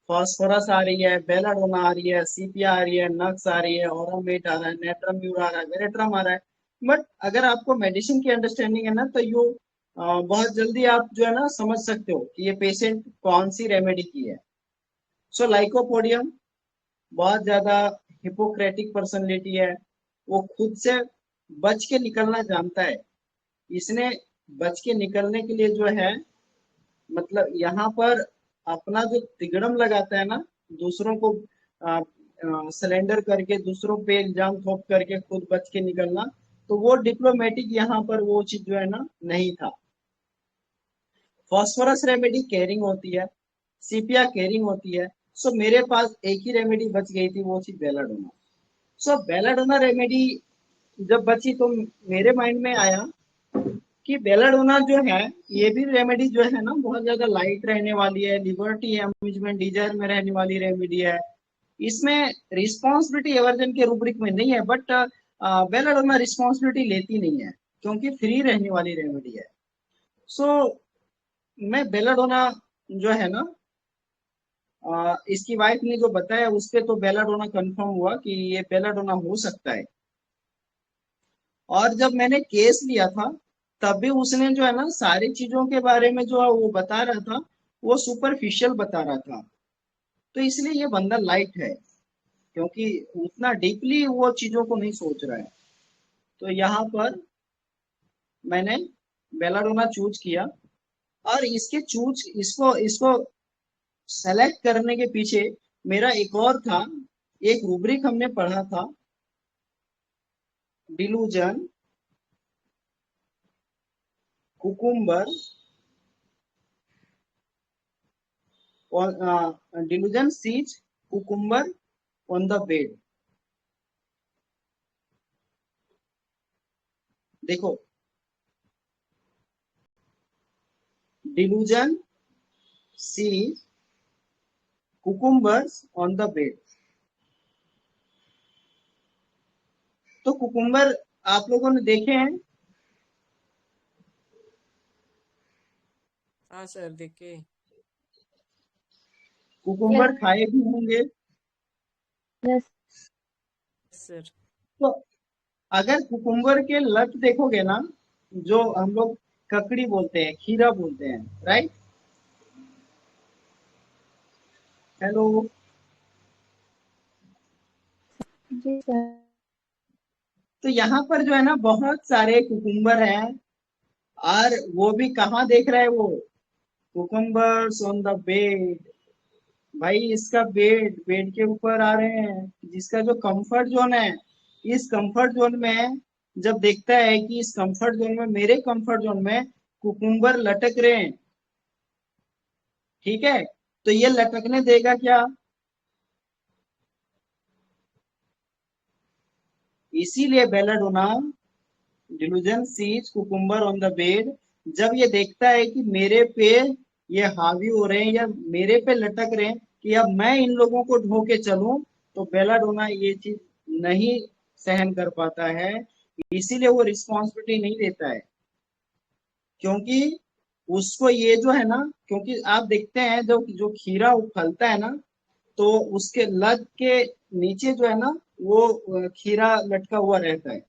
फास्फोरस आ रही है, बेलाडोना आ रही है, सीपिया आ रही है, नक्स आ रही है, ऑरोमेट आ रहा है, नेट्रम्यूर आ रहा है, वेरेट्रम आ रहा है। बट अगर आपको मेडिसिन की अंडरस्टैंडिंग है ना, तो बहुत जल्दी आप जो है ना समझ सकते हो कि ये पेशेंट कौन सी रेमेडी की है। सो लाइकोपोडियम बहुत ज्यादा हिपोक्रेटिक पर्सनैलिटी है। वो खुद से बच के निकलना जानता है। इसने बच के निकलने के लिए जो है, मतलब यहाँ पर अपना जो तिगड़म लगाता है ना, दूसरों को सरेंडर करके, दूसरों पे इल्जाम थोप करके खुद बच के निकलना, तो वो डिप्लोमेटिक यहाँ पर वो चीज जो है ना नहीं था। फॉस्फोरस रेमेडी केयरिंग होती है, सीपिया केयरिंग होती है। सो मेरे पास एक ही रेमेडी बच गई थी, वो थी बेलाडोना। सो बेलाडोना रेमेडी जब बची, तो मेरे माइंड में आया कि बेलाडोना जो है, ये भी रेमेडी जो है ना बहुत ज्यादा लाइट रहने वाली है, लिबर्टी अम्यूजमेंट डिजायर में रहने वाली रेमेडी है। इसमें रिस्पॉन्सिबिलिटी एवर्जन के रूब्रिक में नहीं है, बट बेलाडोना रिस्पॉन्सिबिलिटी लेती नहीं है, क्योंकि फ्री रहने वाली रेमेडी है। सो मैं बेलाडोना जो है ना, इसकी वाइफ ने जो बताया उस पे तो बेलाडोना कंफर्म हुआ कि ये बेलाडोना हो सकता है। और जब मैंने केस लिया था, तब भी उसने जो है ना सारी चीजों के बारे में जो वो बता रहा था, वो सुपरफिशियल बता रहा था। तो इसलिए ये बंदा लाइट है, क्योंकि उतना डीपली वो चीजों को नहीं सोच रहा है। तो यहाँ पर मैंने बेलाडोना चूज किया, और इसको सेलेक्ट करने के पीछे मेरा एक और था, एक रूब्रिक हमने पढ़ा था, delusion, cucumber, delusion sees cucumber on the bed. देखो, delusion sees cucumbers on the bed. तो कुकुम्बर आप लोगों ने देखे हैं? हाँ सर, देखे। कुकुम्बर खाए भी होंगे। Yes sir. तो अगर कुकुम्बर के लट देखोगे ना, जो हम लोग ककड़ी बोलते हैं, खीरा बोलते हैं, राइट? हेलो, जी सर। तो यहाँ पर जो है ना बहुत सारे कुकुम्बर हैं, और वो भी कहाँ देख रहे हैं वो? Cucumbers on the bed. भाई इसका बेड के ऊपर आ रहे हैं, जिसका जो कंफर्ट जोन है, इस कंफर्ट जोन में जब देखता है कि इस कंफर्ट जोन में, मेरे कंफर्ट जोन में कुकुम्बर लटक रहे हैं, ठीक है, तो ये लटकने देगा क्या? इसीलिए belladonna delusion sees cucumber on the bed, जब ये देखता है कि मेरे पे ये हावी हो रहे हैं या मेरे पे लटक रहे हैं कि अब मैं इन लोगों को ढो के चलूं, तो बेलाडोना ये चीज नहीं सहन कर पाता है, इसीलिए वो रिस्पॉन्सिबिलिटी नहीं देता है। क्योंकि उसको ये जो है ना, क्योंकि आप देखते हैं जो जो खीरा फलता है ना, तो उसके लग के नीचे जो है ना वो खीरा लटका हुआ रहता है।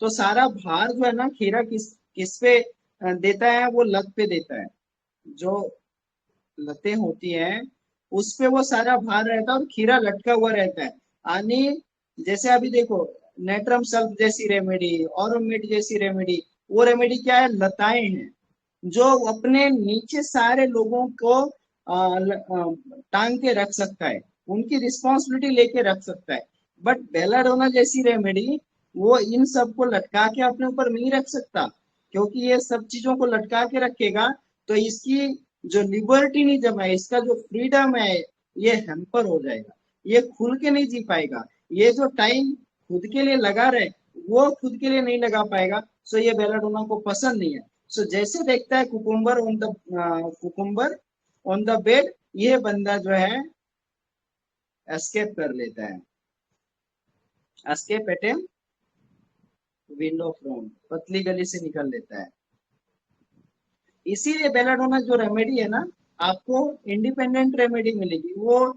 तो सारा भार जो है ना खीरा किस पे देता है? वो लत पे देता है। जो लतें होती हैं उस पे वो सारा भार रहता है और खीरा लटका हुआ रहता है। यानी जैसे अभी देखो, नेट्रम सल्फ जैसी रेमेडी, ऑरोमेट जैसी रेमेडी, वो रेमेडी क्या है? लताएं हैं जो अपने नीचे सारे लोगों को टांग के रख सकता है, उनकी रिस्पॉन्सिबिलिटी लेके रख सकता है। बट बेलाडोना जैसी रेमेडी वो इन सबको लटका के अपने ऊपर नहीं रख सकता, क्योंकि ये सब चीजों को लटका के रखेगा तो इसकी जो लिबर्टी नहीं जमा है, इसका जो फ्रीडम है, ये हैम्पर हो जाएगा, ये खुल के नहीं जी पाएगा। ये जो टाइम खुद के लिए लगा रहे वो खुद के लिए नहीं लगा पाएगा। सो ये बेलाडोना को पसंद नहीं है। सो जैसे देखता है कुकुम्बर ऑन द बेड, ये बंदा जो है एस्केप कर लेता है, escape at a window from, पतली गली से निकल लेता है। इसीलिए बेलाडोना जो रेमेडी है ना, आपको इंडिपेंडेंट रेमेडी मिलेगी। वो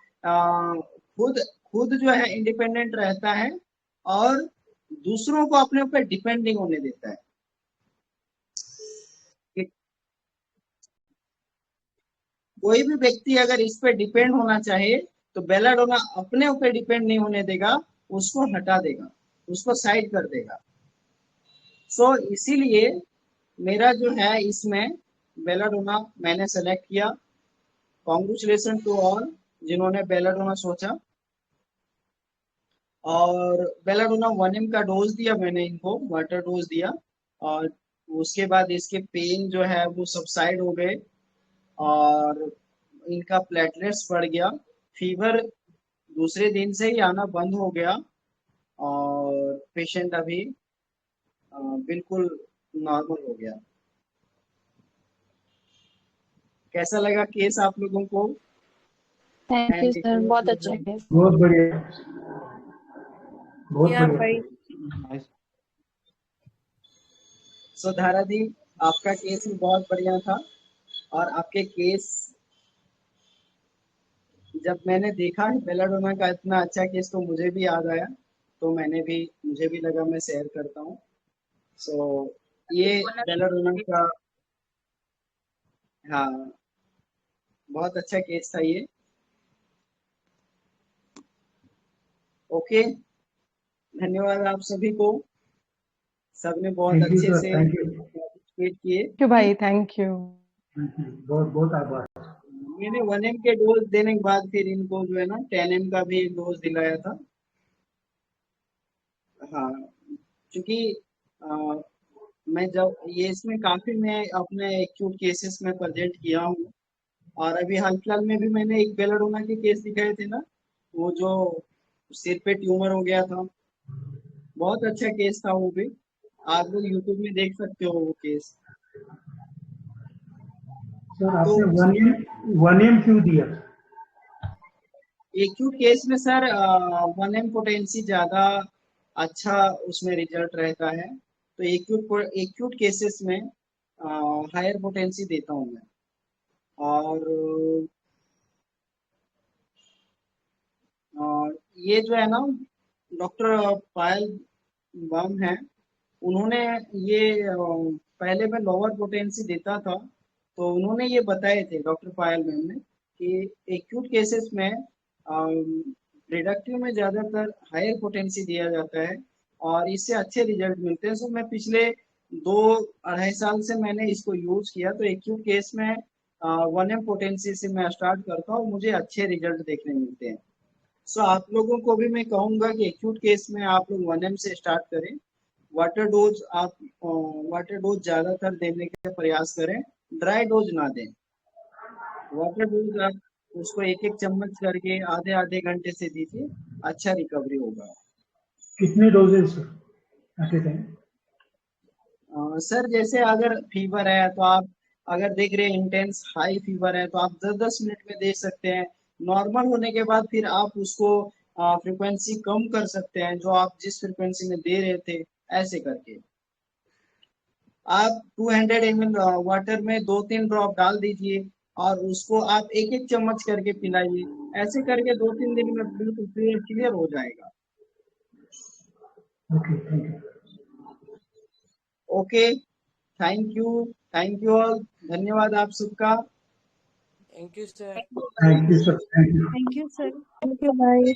खुद जो है इंडिपेंडेंट रहता है और दूसरों को अपने ऊपर डिपेंडिंग होने देता है। कोई भी व्यक्ति अगर इस पे डिपेंड होना चाहे तो बेलाडोना अपने ऊपर डिपेंड नहीं होने देगा, उसको हटा देगा, उसको साइड कर देगा। सो इसीलिए मेरा जो है इसमें बेलाडोना मैंने सेलेक्ट किया। कॉन्ग्रेचुलेशन टू ऑल जिन्होंने बेलाडोना सोचा। और बेलाडोना 1 का डोज दिया मैंने इनको, वाटर डोज दिया, और उसके बाद इसके पेन जो है वो सबसाइड हो गए और इनका प्लेटलेट्स बढ़ गया, फीवर दूसरे दिन से ही आना बंद हो गया और पेशेंट अभी बिल्कुल नॉर्मल हो गया। कैसा लगा केस आप लोगों को? थैंक यू सर, बहुत अच्छा केस। बहुत बढ़िया, बहुत या बढ़िया। भाई। सो धारा दी, आपका केस भी बहुत बढ़िया था, और आपके केस जब मैंने देखा बेलाडोना का इतना अच्छा केस तो मुझे भी याद आया, तो मुझे भी लगा मैं शेयर करता हूँ। सो ये बेलाडोना का, हाँ, बहुत अच्छा केस था ये। ओके, धन्यवाद आप सभी को, सबने बहुत थैंक यू अच्छे सर, से थैंक यू, पार्टिसिपेट किए। थैंक यू भाई, थैंक यू। बहुत बहुत आभार। मैंने 1M के डोज देने के बाद फिर इनको जो है ना 10M का भी डोज दिलाया था। हाँ, क्योंकि मैं जब ये इसमें काफी मैं अपने एक्यूट केसेस में प्रेजेंट किया हूँ, और अभी हाल फिलहाल में भी मैंने एक बेलाडोना के केस दिखाए थे ना, वो जो सिर पे ट्यूमर हो गया था, बहुत अच्छा केस था वो भी। आप लोग यूट्यूब में देख सकते हो वो केस। सर तो आपने 1M क्यों दिया? एक्यूट केस में सर 1M पोटेंसी ज्यादा अच्छा उसमें रिजल्ट रहता है, तो एक्यूट केसेस में हायर पोटेंसी देता हूँ मैं। और ये जो है ना डॉक्टर पायल बम है, उन्होंने ये पहले मैं लोअर पोटेंसी देता था, तो उन्होंने ये बताए थे डॉक्टर पायल मैम ने कि एक्यूट केसेस में रिडक्टिव में ज्यादातर हायर पोटेंसी दिया जाता है और इससे अच्छे रिजल्ट मिलते हैं। सो मैं पिछले 2-2.5 साल से मैंने इसको यूज किया, तो एक्यूट केस में 1M पोटेंसी से मैं स्टार्ट करता हूँ, मुझे अच्छे रिजल्ट देखने मिलते हैं। सो आप लोगों को भी मैं कहूंगा कि एक्यूट केस में आप लोग 1M से स्टार्ट करें। वाटर डोज ज्यादातर देने का प्रयास करें, ड्राई डोज ना दें। वाटर डोज आप उसको एक एक चम्मच करके आधे आधे घंटे से दीजिए, अच्छा रिकवरी होगा। कितने doses sir at a time? Sir जैसे अगर फीवर है तो आप अगर देख रहे हैं इंटेंस हाई फीवर है तो आप 10-10 मिनट में दे सकते हैं। नॉर्मल होने के बाद फिर आप उसको फ्रिक्वेंसी कम कर सकते हैं, जो आप जिस फ्रिक्वेंसी में दे रहे थे, ऐसे करके। आप 200 ml वाटर में 2-3 ड्रॉप डाल दीजिए और उसको आप एक एक चम्मच करके पिलाइए। ऐसे करके 2-3 दिन में बिल्कुल क्लियर हो जाएगा। Okay, thank you. Okay, thank you all. धन्यवाद आप सबका। Thank you sir. Thank you sir, thank you. Thank you sir. Thank you भाई।